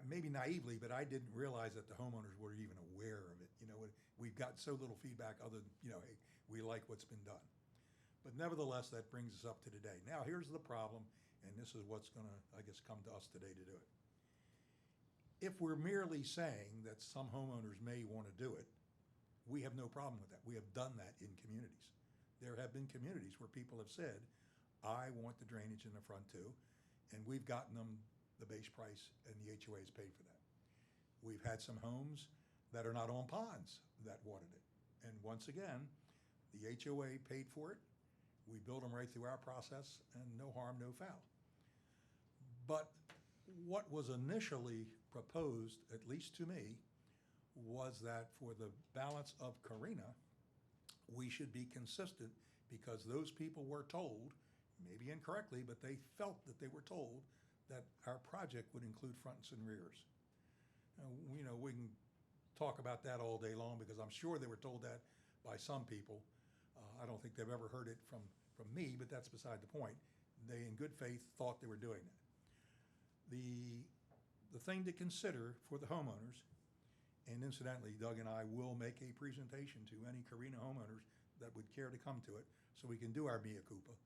Speaker 2: maybe naively, but I didn't realize that the homeowners were even aware of it. You know, we've got so little feedback other than, you know, hey, we like what's been done. But nevertheless, that brings us up to today. Now, here's the problem, and this is what's going to, I guess, come to us today to do it. If we're merely saying that some homeowners may want to do it, we have no problem with that. We have done that in communities. There have been communities where people have said, I want the drainage in the front too, and we've gotten them the base price and the HOA has paid for that. We've had some homes that are not on ponds that wanted it. And once again, the HOA paid for it. We built them right through our process and no harm, no foul. But what was initially proposed, at least to me, was that for the balance of Carina, we should be consistent because those people were told, maybe incorrectly, but they felt that they were told that our project would include fronts and rears. Now, you know, we can talk about that all day long because I'm sure they were told that by some people. I don't think they've ever heard it from me, but that's beside the point. They, in good faith, thought they were doing that. The thing to consider for the homeowners, and incidentally, Doug and I will make a presentation to any Carina homeowners that would care to come to it so we can do our mea culpa.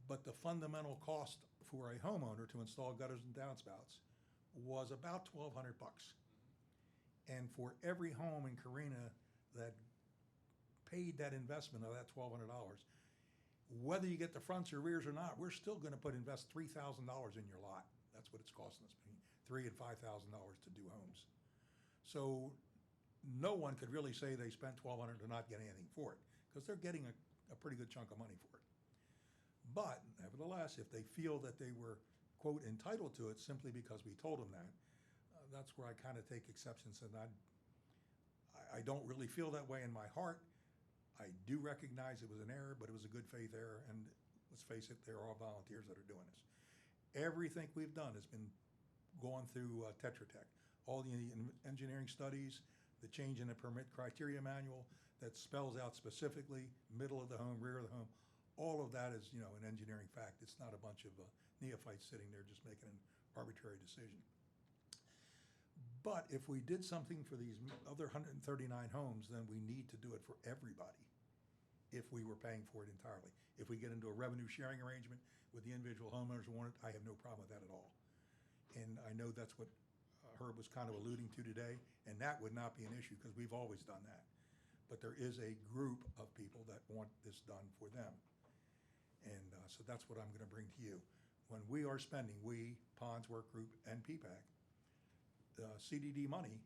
Speaker 2: But the fundamental cost for a homeowner to install gutters and downspouts was about $1,200. And for every home in Carina that paid that investment of that $1,200, whether you get the fronts or rears or not, we're still going to invest $3,000 in your lot. That's what it's costing us, between $3,000 and $5,000 to do homes. So no one could really say they spent $1,200 to not get anything for it because they're getting a pretty good chunk of money for it. But nevertheless, if they feel that they were, quote, entitled to it simply because we told them that, that's where I kind of take exception. And I don't really feel that way in my heart. I do recognize it was an error, but it was a good faith error. And let's face it, they're all volunteers that are doing this. Everything we've done has been going through Tetra Tech. All the engineering studies, the change in the permit criteria manual that spells out specifically middle of the home, rear of the home. All of that is, you know, an engineering fact. It's not a bunch of neophytes sitting there just making an arbitrary decision. But if we did something for these other 139 homes, then we need to do it for everybody if we were paying for it entirely. If we get into a revenue sharing arrangement with the individual homeowners who want it, I have no problem with that at all. And I know that's what Herb was kind of alluding to today, and that would not be an issue because we've always done that. But there is a group of people that want this done for them. And so that's what I'm going to bring to you. When we are spending, we, Ponds Work Group and PPAC, CDD money,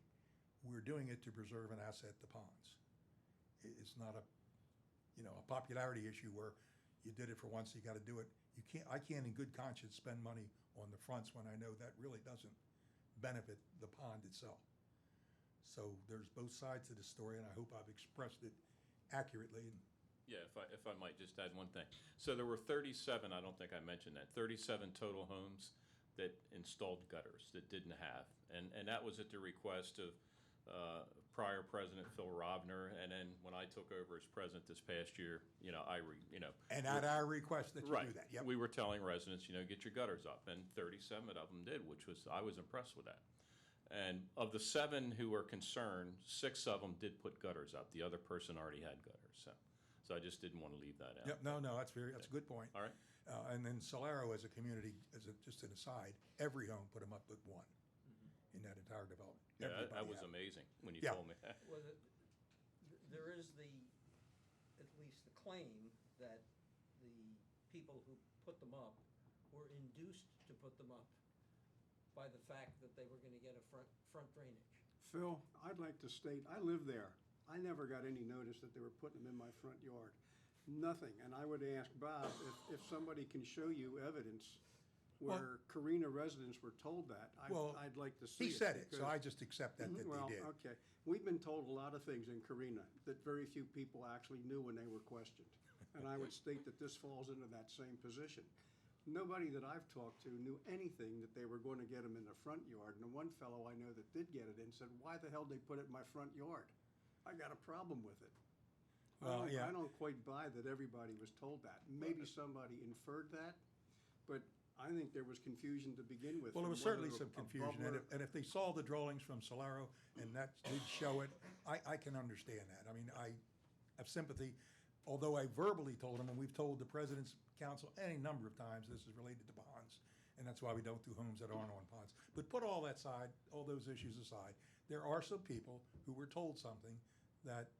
Speaker 2: we're doing it to preserve an asset to ponds. It's not a, you know, a popularity issue where you did it for once, you got to do it. I can't in good conscience spend money on the fronts when I know that really doesn't benefit the pond itself. So there's both sides to the story, and I hope I've expressed it accurately.
Speaker 11: Yeah, if I might just add one thing. So there were 37, I don't think I mentioned that, 37 total homes that installed gutters that didn't have. And that was at the request of prior President Phil Rovner, and then when I took over as president this past year,
Speaker 2: And at our request that you
Speaker 11: right,
Speaker 2: do that, yep.
Speaker 11: we were telling residents, get your gutters up, and 37 of them did, I was impressed with that. And of the 7 who were concerned, 6 of them did put gutters up. The other person already had gutters, so I just didn't want to leave that out.
Speaker 2: Yep, no, that's a good point.
Speaker 11: All right.
Speaker 2: And then Solero as a community, just an aside, every home put them up but one in that entire development.
Speaker 11: Yeah, that
Speaker 2: Everybody
Speaker 11: was
Speaker 2: had.
Speaker 11: amazing when you
Speaker 2: Yeah.
Speaker 11: told me that.
Speaker 1: Well, there is at least the claim that the people who put them up were induced to put them up by the fact that they were going to get a front drainage.
Speaker 9: Phil, I'd like to state, I live there. I never got any notice that they were putting them in my front yard. Nothing. And I would ask Bob if somebody can show you evidence where Carina residents were told that. I'd like to see it.
Speaker 2: He said it, so
Speaker 9: because-
Speaker 2: I just accept that they
Speaker 9: Well,
Speaker 2: did.
Speaker 9: okay. We've been told a lot of things in Carina that very few people actually knew when they were questioned. And I would state that this falls into that same position. Nobody that I've talked to knew anything that they were going to get them in the front yard. And the one fellow I know that did get it in said, why the hell did they put it in my front yard? I got a problem with it.
Speaker 2: Well, yeah.
Speaker 9: I don't quite buy that everybody was told that. Maybe somebody inferred that, but I think there was confusion to begin with.
Speaker 2: Well, there
Speaker 9: from
Speaker 2: was certainly
Speaker 9: whether
Speaker 2: some
Speaker 9: a
Speaker 2: confusion,
Speaker 9: bubbler-
Speaker 2: and if they saw the drawings from Solero and that did show it, I can understand that. I mean, I have sympathy, although I verbally told them, and we've told the President's Council any number of times, this is related to ponds, and that's why we don't do homes that aren't on ponds. But put all that aside, all those issues aside, there are some people who were told something that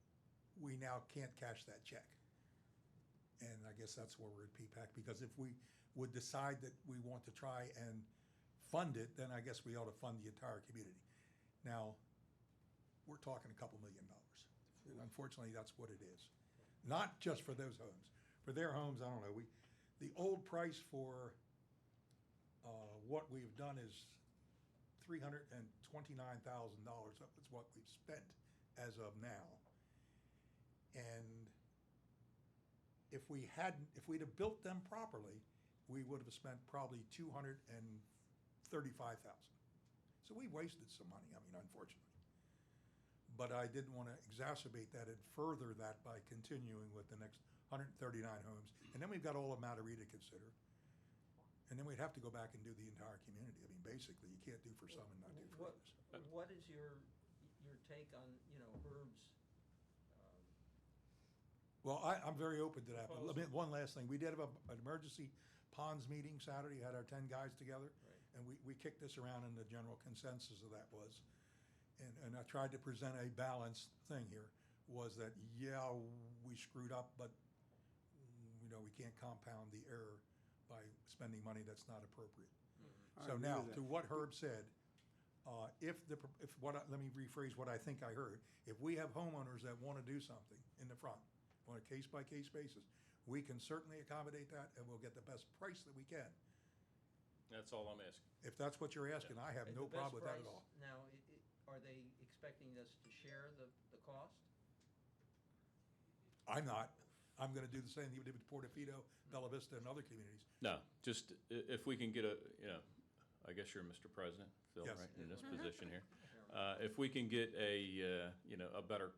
Speaker 2: we now can't cash that check. And I guess that's where we're at PPAC, because if we would decide that we want to try and fund it, then I guess we ought to fund the entire community. Now, we're talking a couple $1 million. And unfortunately, that's what it is. Not just for those homes. For their homes, I don't know, the old price for what we've done is $329,000. That's what we've spent as of now. And if we'd have built them properly, we would have spent probably $235,000. So we wasted some money, I mean, unfortunately. But I didn't want to exacerbate that and further that by continuing with the next 139 homes. And then we've got all of Mataree to consider. And then we'd have to go back and do the entire community. I mean, basically, you can't do for some and not do for others.
Speaker 1: What is your take on, Herb's?
Speaker 2: Well, I'm very open to that, but let me, one last thing. We did have an emergency ponds meeting Saturday, had our 10 guys together.
Speaker 1: Right.
Speaker 2: And we kicked this around, and the general consensus of that was, and I tried to present a balanced thing here, was that, yeah, we screwed up, but, we can't compound the error by spending money that's not appropriate.
Speaker 9: I
Speaker 2: So
Speaker 9: agree
Speaker 2: now,
Speaker 9: with
Speaker 2: to
Speaker 9: that.
Speaker 2: what Herb said, let me rephrase what I think I heard. If we have homeowners that want to do something in the front, on a case-by-case basis, we can certainly accommodate that, and we'll get the best price that we can.
Speaker 11: That's all I'm asking.
Speaker 2: If that's what you're asking, I have
Speaker 1: And
Speaker 2: no
Speaker 1: the best
Speaker 2: problem with that at
Speaker 1: price,
Speaker 2: all.
Speaker 1: Now, are they expecting us to share the cost?
Speaker 2: I'm not. I'm gonna do the same thing we did with Portofino, Bella Vista, and other communities.
Speaker 11: No, just if we can get I guess you're Mr. President, Phil,
Speaker 2: Yes.
Speaker 11: right, in this position here. If we can get a better,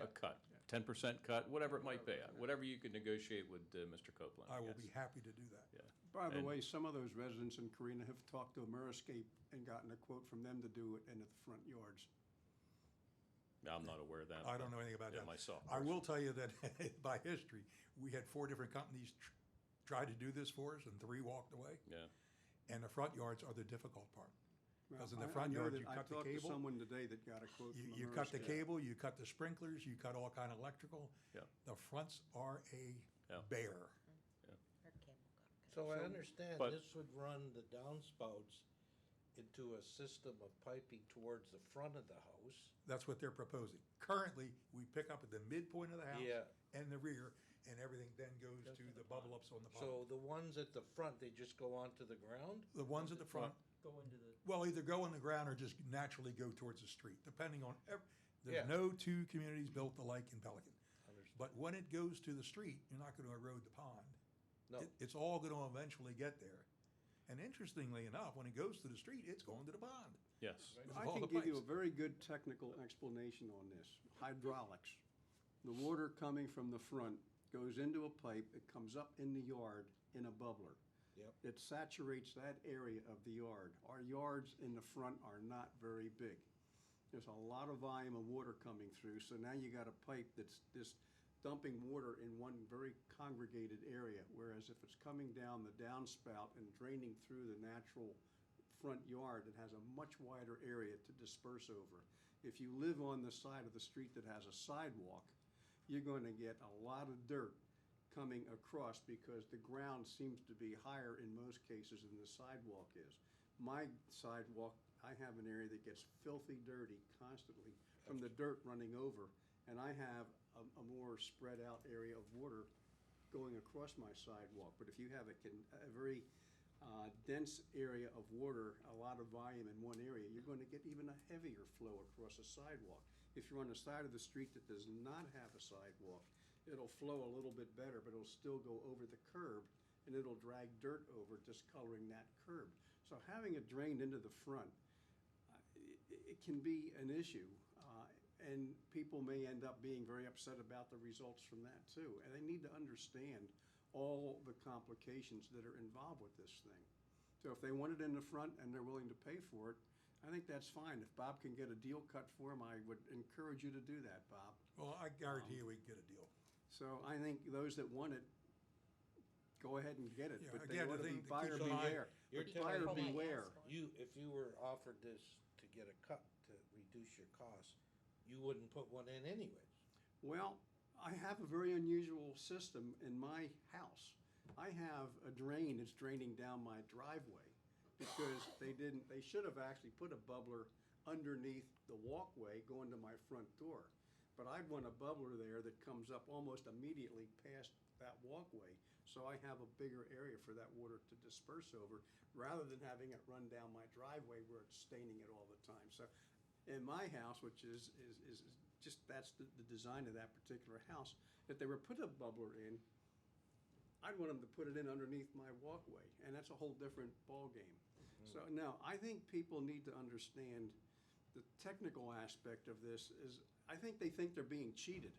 Speaker 11: a cut, 10% cut, whatever it might be, whatever you can negotiate with Mr. Copeland.
Speaker 2: I will
Speaker 11: guess.
Speaker 2: be happy to do that.
Speaker 11: Yeah.
Speaker 9: By the
Speaker 11: And-
Speaker 9: way, some of those residents in Carina have talked to Ameriscape and gotten a quote from them to do it in the front yards.
Speaker 11: I'm not aware of that.
Speaker 2: I don't know anything about
Speaker 11: yeah,
Speaker 2: that.
Speaker 11: myself.
Speaker 2: I will tell you that by history, we had 4 different companies try to do this for us, and 3 walked away.
Speaker 11: Yeah.
Speaker 2: And the front yards are the difficult part.
Speaker 9: Well,
Speaker 2: Because in the
Speaker 9: I
Speaker 2: front
Speaker 9: know
Speaker 2: yard,
Speaker 9: that
Speaker 2: you cut the
Speaker 9: I talked to
Speaker 2: cable.
Speaker 9: someone today that got a quote from
Speaker 2: You cut the
Speaker 9: Ameriscape.
Speaker 2: cable, you cut the sprinklers, you cut all kind of electrical.
Speaker 11: Yeah.
Speaker 2: The fronts are a
Speaker 11: Yeah.
Speaker 2: bear.
Speaker 10: Her cable got
Speaker 7: So I understand
Speaker 11: But-
Speaker 7: this would run the downspouts into a system of piping towards the front of the house.
Speaker 2: That's what they're proposing. Currently, we pick up at the midpoint of the house
Speaker 7: Yeah.
Speaker 2: and the rear, and everything then goes to the bubble ups on the
Speaker 7: So
Speaker 2: bottom.
Speaker 7: the ones at the front, they just go onto the ground?
Speaker 2: The ones at the front,
Speaker 1: Go into the,
Speaker 2: well, either go on the ground or just naturally go towards the street, depending on,
Speaker 7: Yeah.
Speaker 2: there's no 2 communities built alike in Pelican.
Speaker 7: Understood.
Speaker 2: But when it goes to the street, you're not gonna erode the pond.
Speaker 7: No.
Speaker 2: It's all gonna eventually get there. And interestingly enough, when it goes to the street, it's going to the pond.
Speaker 11: Yes.
Speaker 2: with
Speaker 9: I
Speaker 2: all
Speaker 9: can
Speaker 2: the
Speaker 9: give you a
Speaker 2: pipes.
Speaker 9: very good technical explanation on this. Hydraulics. The water coming from the front goes into a pipe, it comes up in the yard in a bubbler.
Speaker 7: Yep.
Speaker 9: It saturates that area of the yard. Our yards in the front are not very big. There's a lot of volume of water coming through, so now you got a pipe that's just dumping water in one very congregated area, whereas if it's coming down the downspout and draining through the natural front yard, it has a much wider area to disperse over. If you live on the side of the street that has a sidewalk, you're going to get a lot of dirt coming across because the ground seems to be higher in most cases than the sidewalk is. My sidewalk, I have an area that gets filthy dirty constantly from the dirt running over, and I have a more spread out area of water going across my sidewalk. But if you have a very dense area of water, a lot of volume in one area, you're going to get even a heavier flow across a sidewalk. If you're on the side of the street that does not have a sidewalk, it'll flow a little bit better, but it'll still go over the curb, and it'll drag dirt over, discoloring that curb. So having it drained into the front, it can be an issue, and people may end up being very upset about the results from that too. And they need to understand all the complications that are involved with this thing. So if they want it in the front and they're willing to pay for it, I think that's fine. If Bob can get a deal cut for him, I would encourage you to do that, Bob.
Speaker 2: Well, I guarantee you we can get a deal.
Speaker 9: So I think those that want it, go ahead and get it,
Speaker 2: Yeah,
Speaker 9: but they
Speaker 2: again,
Speaker 9: ought
Speaker 2: the
Speaker 9: to be
Speaker 2: thing to
Speaker 9: buyer
Speaker 2: keep in mind-
Speaker 9: beware.
Speaker 7: You're
Speaker 9: But
Speaker 7: telling
Speaker 9: buyer
Speaker 7: me-
Speaker 9: beware.
Speaker 7: If you were offered this to get a cut to reduce your costs, you wouldn't put one in anyways.
Speaker 9: Well, I have a very unusual system in my house. I have a drain that's draining down my driveway because they should have actually put a bubbler underneath the walkway going to my front door. But I'd want a bubbler there that comes up almost immediately past that walkway. So I have a bigger area for that water to disperse over, rather than having it run down my driveway where it's staining it all the time. So in my house, which is just, that's the design of that particular house, if they were put a bubbler in, I'd want them to put it in underneath my walkway, and that's a whole different ballgame. So, no, I think people need to understand the technical aspect of this is, I think they think they're being cheated,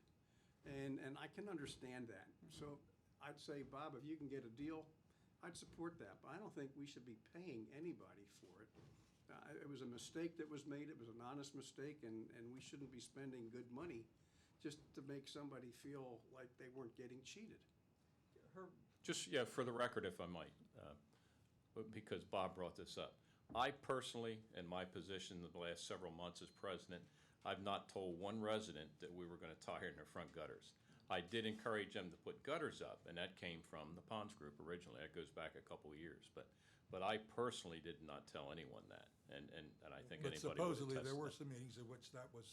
Speaker 9: and I can understand that. So I'd say, Bob, if you can get a deal, I'd support that, but I don't think we should be paying anybody for it. It was a mistake that was made, it was an honest mistake, and we shouldn't be spending good money just to make somebody feel like they weren't getting cheated.
Speaker 1: Herb,
Speaker 11: Just, yeah, for the record, if I might, because Bob brought this up. I personally, in my position in the last several months as president, I've not told one resident that we were going to tie in their front gutters. I did encourage them to put gutters up, and that came from the Ponds Group originally. That goes back a couple of years. But I personally did not tell anyone that, and I think
Speaker 2: But
Speaker 11: anybody would
Speaker 2: supposedly,
Speaker 11: attest
Speaker 2: there
Speaker 11: to
Speaker 2: were
Speaker 11: that.
Speaker 2: some meetings in which that was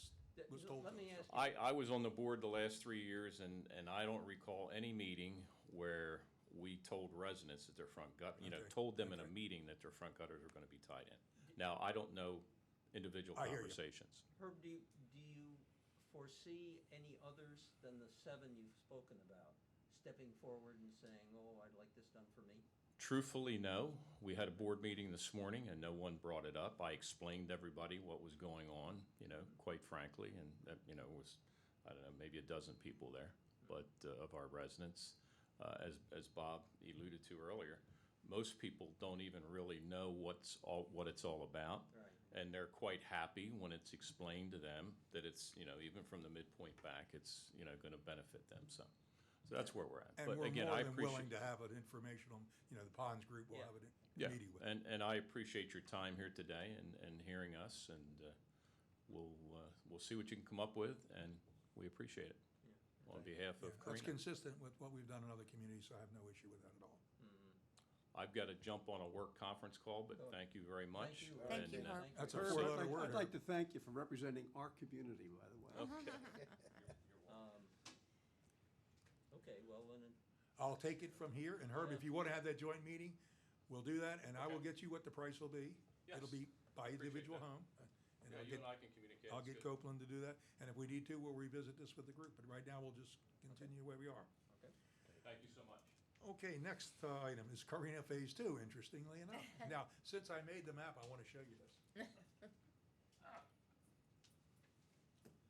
Speaker 2: told to
Speaker 1: let me
Speaker 2: us.
Speaker 1: ask you.
Speaker 11: I was on the board the last 3 years, and I don't recall any meeting where we told residents that their front
Speaker 2: Okay,
Speaker 11: told them in a
Speaker 2: okay.
Speaker 11: meeting that their front gutters are gonna be tied in. Now, I don't know individual
Speaker 2: I hear you.
Speaker 11: conversations.
Speaker 1: Herb, do you foresee any others than the 7 you've spoken about stepping forward and saying, oh, I'd like this done for me?
Speaker 11: Truthfully, no. We had a board meeting this morning, and no one brought it up. I explained to everybody what was going on, quite frankly, and, it was, I don't know, maybe a dozen people there, but, of our residents. As Bob alluded to earlier, most people don't even really know what it's all about.
Speaker 1: Right.
Speaker 11: And they're quite happy when it's explained to them that it's, even from the midpoint back, it's, gonna benefit them, so that's where we're at.
Speaker 2: And
Speaker 11: But
Speaker 2: we're
Speaker 11: again,
Speaker 2: more
Speaker 11: I
Speaker 2: than
Speaker 11: appreciate-
Speaker 2: willing to have an informational, the Ponds Group will
Speaker 1: Yeah.
Speaker 2: have a
Speaker 11: Yeah,
Speaker 2: meeting with.
Speaker 11: and I appreciate your time here today and hearing us, and we'll see what you can come up with, and we appreciate it. On behalf
Speaker 2: Yeah,
Speaker 11: of
Speaker 2: that's
Speaker 11: Karina.
Speaker 2: consistent with what we've done in other communities, so I have no issue with that at all.
Speaker 11: I've got to jump on a work conference call, but thank you very much.
Speaker 1: Thank you.
Speaker 10: Thank you,
Speaker 11: and,
Speaker 10: Herb.
Speaker 2: That's a
Speaker 9: Herb,
Speaker 2: four-letter
Speaker 9: I'd
Speaker 2: word.
Speaker 9: like to thank you for representing our community, by the way.
Speaker 1: Um, Okay, well, then,
Speaker 2: I'll take it from here, and Herb, if you want to have that joint meeting, we'll do that, and I will
Speaker 11: Okay.
Speaker 2: get you what the price will be.
Speaker 11: Yes.
Speaker 2: It'll be by
Speaker 11: Appreciate
Speaker 2: individual
Speaker 11: that.
Speaker 2: home. And
Speaker 11: Yeah,
Speaker 2: I'll
Speaker 11: you
Speaker 2: get,
Speaker 11: and I can communicate.
Speaker 2: I'll
Speaker 11: It's
Speaker 2: get
Speaker 11: good.
Speaker 2: Copeland to do that, and if we need to, we'll revisit this with the group, but right now, we'll just continue where we are.
Speaker 1: okay.
Speaker 11: Thank you so much.
Speaker 2: Okay, next item is Karina Phase Two, interestingly enough. Now, since I made the map, I want to show you this.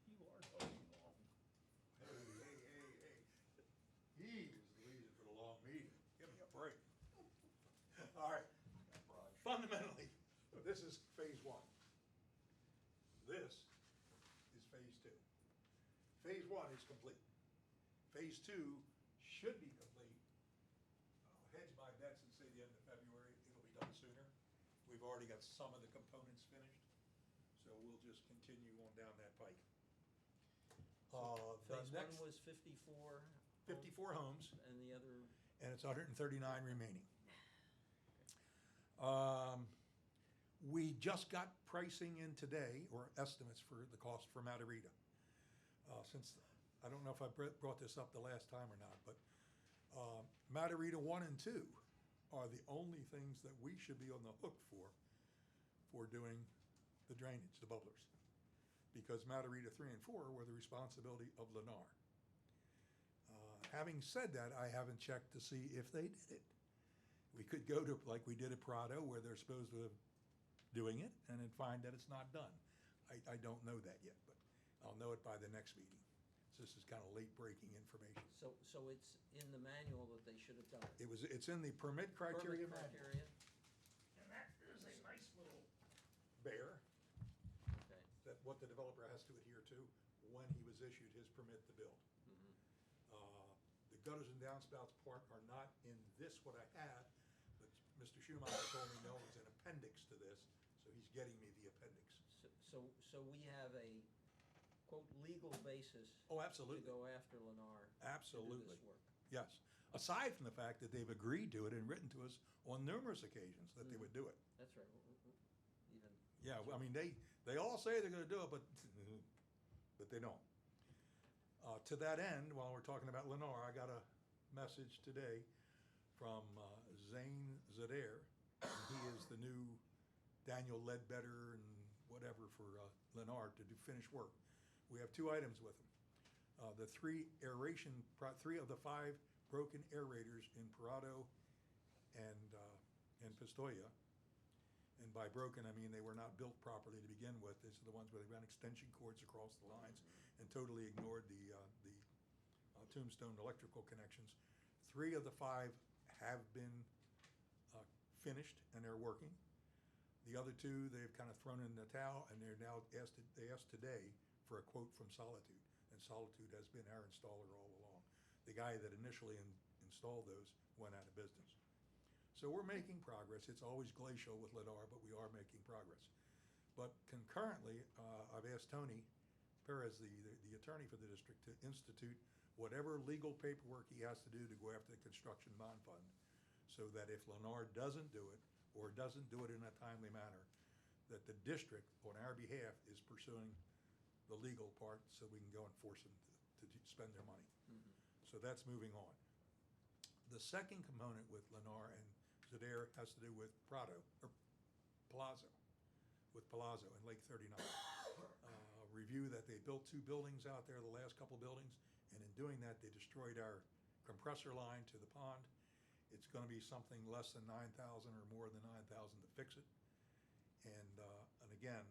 Speaker 3: You are talking long.
Speaker 2: Hey. He was the reason for the long meeting. Give me a break. All right. Fundamentally, this is Phase One. This is Phase Two. Phase One is complete. Phase Two should be complete. I'll hedge my bets and say the end of February. It'll be done sooner. We've already got some of the components finished, so we'll just continue on down that pike. The
Speaker 1: Phase
Speaker 2: next
Speaker 1: 1 was 54.
Speaker 2: 54 homes,
Speaker 1: And the other,
Speaker 2: and it's 139 remaining. We just got pricing in today, or estimates for the cost for Matarita. Since, I don't know if I brought this up the last time or not, but Matarita 1 and 2 are the only things that we should be on the hook for doing the drainage, the bubblers. Because Matarita 3 and 4 were the responsibility of Lennar. Having said that, I haven't checked to see if they did it. We could go to, like we did at Prado, where they're supposed to doing it, and then find that it's not done. I don't know that yet, but I'll know it by the next meeting. So this is kind of late-breaking information.
Speaker 1: so it's in the manual that they should have done it.
Speaker 2: It's in the permit criteria
Speaker 1: Permit
Speaker 2: manual.
Speaker 1: criteria,
Speaker 2: what the developer has to adhere to when he was issued his permit to build. The gutters and downspouts part are not in this, what I have, but Mr. Schumacher told me no, it's an appendix to this, so he's getting me the appendix.
Speaker 1: So we have a, quote, legal basis
Speaker 2: Oh,
Speaker 1: to
Speaker 2: absolutely.
Speaker 1: go after Lennar to do
Speaker 2: Absolutely.
Speaker 1: this work.
Speaker 2: Yes. Aside from the fact that they've agreed to it and written to us on numerous occasions that they would do it.
Speaker 1: That's right. Even.
Speaker 2: Yeah, well, I mean, they all say they're gonna do it, but they don't. To that end, while we're talking about Lennar, I got a message today from Zane Zader. He is the new Daniel Ledbetter and whatever for Lennar to do finished work. We have 2 items with him. The 3 of the 5 broken aerators in Parado and Pistoia. And by broken, I mean they were not built properly to begin with. These are the ones where they ran extension cords across the lines and totally ignored the tombstone electrical connections. 3 of the 5 have been finished and they're working. The other 2, they've kind of thrown in the towel, and they asked today for a quote from Solitude, and Solitude has been our installer all along. The guy that initially installed those went out of business. So we're making progress. It's always glacial with Lennar, but we are making progress. But concurrently, I've asked Tony Perez, the attorney for the district, to institute whatever legal paperwork he has to do to go after the construction bond fund, so that if Lennar doesn't do it, or doesn't do it in a timely manner, that the district, on our behalf, is pursuing the legal part so we can go and force them to spend their money. So that's moving on. The second component with Lennar and Zader has to do with Palazzo in Lake 39. Review that they built 2 buildings out there, the last couple buildings, and in doing that, they destroyed our compressor line to the pond. It's gonna be something less than $9,000 or more than $9,000 to fix it. And again,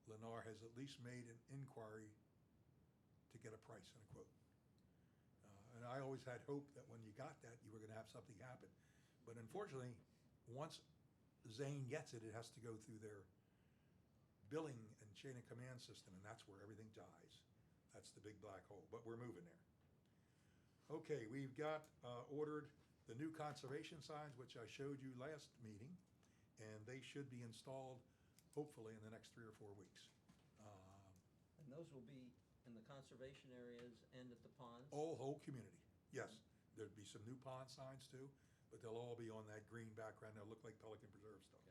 Speaker 2: Lennar has at least made an inquiry to get a price and a quote. And I always had hope that when you got that, you were gonna have something happen. But unfortunately, once Zane gets it, it has to go through their billing and chain of command system, and that's where everything dies. That's the big black hole, but we're moving there. Okay, we've got ordered the new conservation signs, which I showed you last meeting, and they should be installed hopefully in the next 3 or 4 weeks.
Speaker 1: And those will be in the conservation areas and at the ponds?
Speaker 2: Whole community, yes. There'd be some new pond signs too, but they'll all be on that green background. They'll look like Pelican Preserve stuff.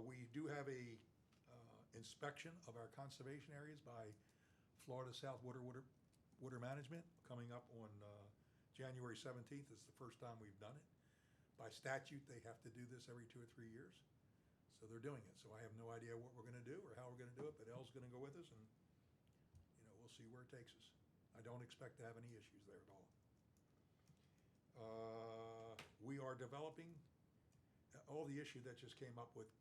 Speaker 2: We do have a inspection of our conservation areas by Florida South Water Management coming up on January 17th. It's the first time we've done it. By statute, they have to do this every 2 or 3 years. So they're doing it. So I have no idea what we're gonna do or how we're gonna do it, but Elle's gonna go with us, and, we'll see where it takes us. I don't expect to have any issues there at all. We are developing, all the issue that just came up with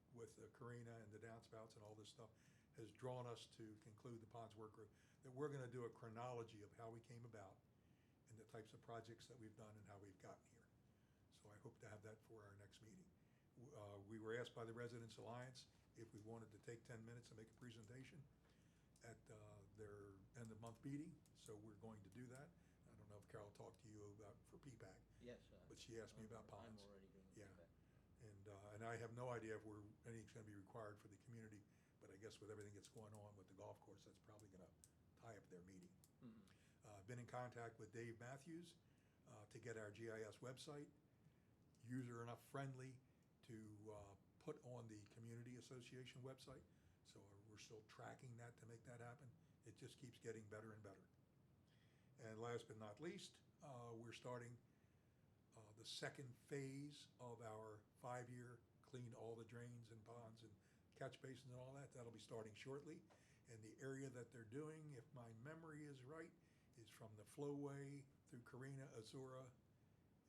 Speaker 2: Carina and the downspouts and all this stuff has drawn us to conclude, the ponds work group, that we're gonna do a chronology of how we came about and the types of projects that we've done and how we've gotten here. So I hope to have that for our next meeting. We were asked by the Residents Alliance if we wanted to take 10 minutes and make a presentation at their end-of-month meeting, so we're going to do that. I don't know if Carol talked to you about for PPAC.
Speaker 1: Yes.
Speaker 2: But she asked me about ponds.
Speaker 1: I'm already doing
Speaker 2: Yeah.
Speaker 1: feedback.
Speaker 2: And I have no idea if anything's gonna be required for the community, but I guess with everything that's going on with the golf course, that's probably gonna tie up their meeting. Been in contact with Dave Matthews to get our GIS website user enough friendly to put on the Community Association website. So we're still tracking that to make that happen. It just keeps getting better and better. And last but not least, we're starting the second phase of our 5-year clean all the drains and ponds and catch basins and all that. That'll be starting shortly. And the area that they're doing, if my memory is right, is from the flowway through Carina, Azura,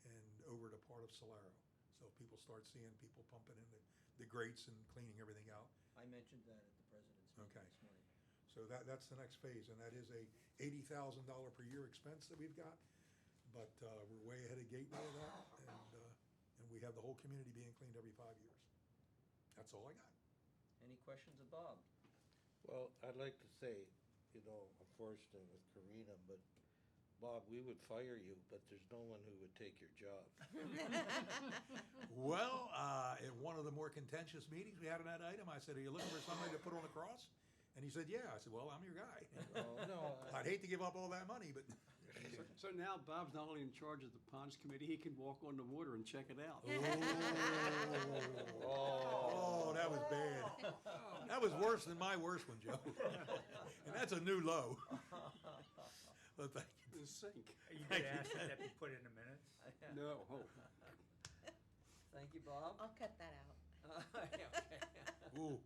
Speaker 2: and over to part of Solaro. So people start seeing people pumping in the grates and cleaning everything out.
Speaker 1: I mentioned that at the president's meeting
Speaker 2: Okay.
Speaker 1: this morning.
Speaker 2: So that's the next phase, and that is a $80,000 per year expense that we've got. But we're way ahead of Gateway of that, and we have the whole community being cleaned every 5 years. That's all I got.
Speaker 1: Any questions of Bob?
Speaker 7: Well, I'd like to say, unfortunately with Karina, but Bob, we would fire you, but there's no one who would take your job.
Speaker 2: Well, in one of the more contentious meetings we had on that item, I said, are you looking for somebody to put on the cross? And he said, yeah. I said, well, I'm your guy.
Speaker 7: Oh, no,
Speaker 2: I'd hate to give up all that money, but
Speaker 9: So now Bob's not only in charge of the ponds committee, he can walk on the water and check it out.
Speaker 2: oh, that was bad. That was worse than my worst one, Joe. And that's a new low. But thank you.
Speaker 9: The sink.
Speaker 3: Are you gonna ask that be put in the minutes?
Speaker 9: No, oh.
Speaker 1: Thank you, Bob.
Speaker 10: I'll cut that out.
Speaker 1: Okay.
Speaker 2: Ooh.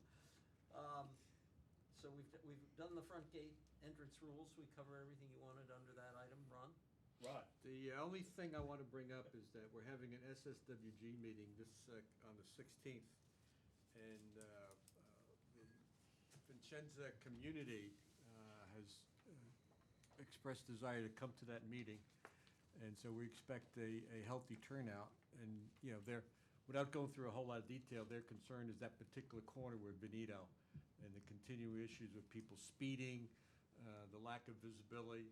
Speaker 1: So we've done the front gate entrance rules. We cover everything you wanted under that item, Ron?
Speaker 5: Right. The only thing I want to bring up is that we're having an SSWG meeting on the 16th. And the Vincenza community has expressed desire to come to that meeting. And so we expect a healthy turnout. And, without going through a whole lot of detail, their concern is that particular corner where Benito and the continuing issues with people speeding, the lack of visibility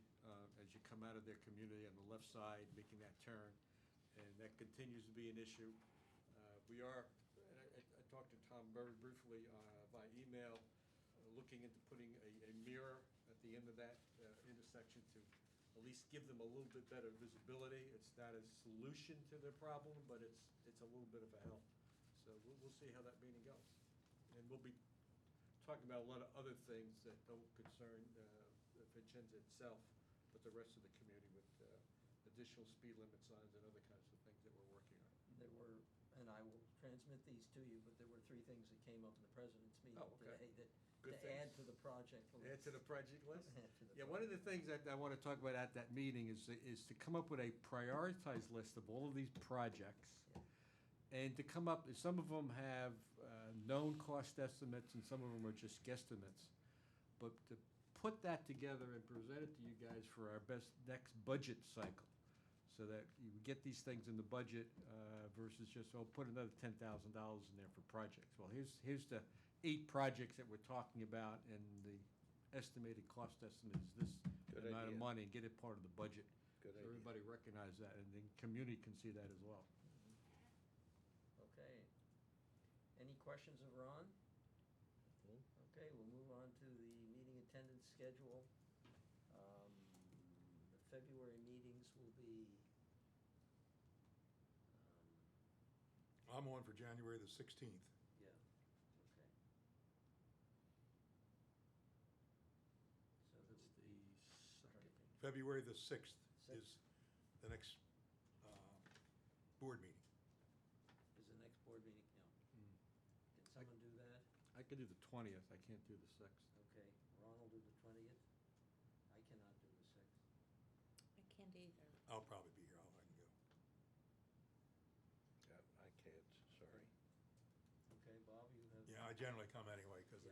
Speaker 5: as you come out of their community on the left side, making that turn. And that continues to be an issue. We are, and I talked to Tom very briefly by email, looking into putting a mirror at the end of that intersection to at least give them a little bit better visibility. It's not a solution to their problem, but it's a little bit of a help. So we'll see how that meeting goes. And we'll be talking about a lot of other things that don't concern Vincenza itself, but the rest of the community with additional speed limit signs and other kinds of things that we're working on.
Speaker 1: There were, and I will transmit these to you, but there were 3 things that came up in the president's meeting
Speaker 5: Oh, okay.
Speaker 1: today that
Speaker 5: Good
Speaker 1: to
Speaker 5: things.
Speaker 1: add to the project list.
Speaker 5: Add to the project list?
Speaker 1: Add to the
Speaker 5: Yeah, one of the things that I want to talk about at that meeting is to come up with a prioritized list of all of these projects. And to come up, some of them have known cost estimates and some of them are just guesstimates. But to put that together and present it to you guys for our next budget cycle, so that you get these things in the budget versus just, put another $10,000 in there for projects. Well, here's the 8 projects that we're talking about, and the estimated cost estimate is this
Speaker 7: Good
Speaker 5: amount of
Speaker 7: idea.
Speaker 5: money, and get it part of the budget.
Speaker 7: Good
Speaker 5: So
Speaker 7: idea.
Speaker 5: everybody recognize that, and the community can see that as well.
Speaker 1: Okay. Any questions of Ron?
Speaker 7: No.
Speaker 1: Okay, we'll move on to the meeting attendance schedule. The February meetings will be,
Speaker 2: I'm on for January the 16th.
Speaker 1: yeah, okay. So
Speaker 5: That's the second.
Speaker 2: February the 6th is
Speaker 1: Sixth.
Speaker 2: the next board meeting.
Speaker 1: is the next board meeting, yeah. Can someone do that?
Speaker 5: I could do the 20th, I can't do the 6th.
Speaker 1: Okay, Ron will do the 20th. I cannot do the 6th.
Speaker 10: I can't either.
Speaker 2: I'll probably be here. I can go.
Speaker 7: Yeah, I can't, sorry.
Speaker 1: Okay, Bob, you have?
Speaker 2: Yeah, I generally come anyway because
Speaker 1: Yeah.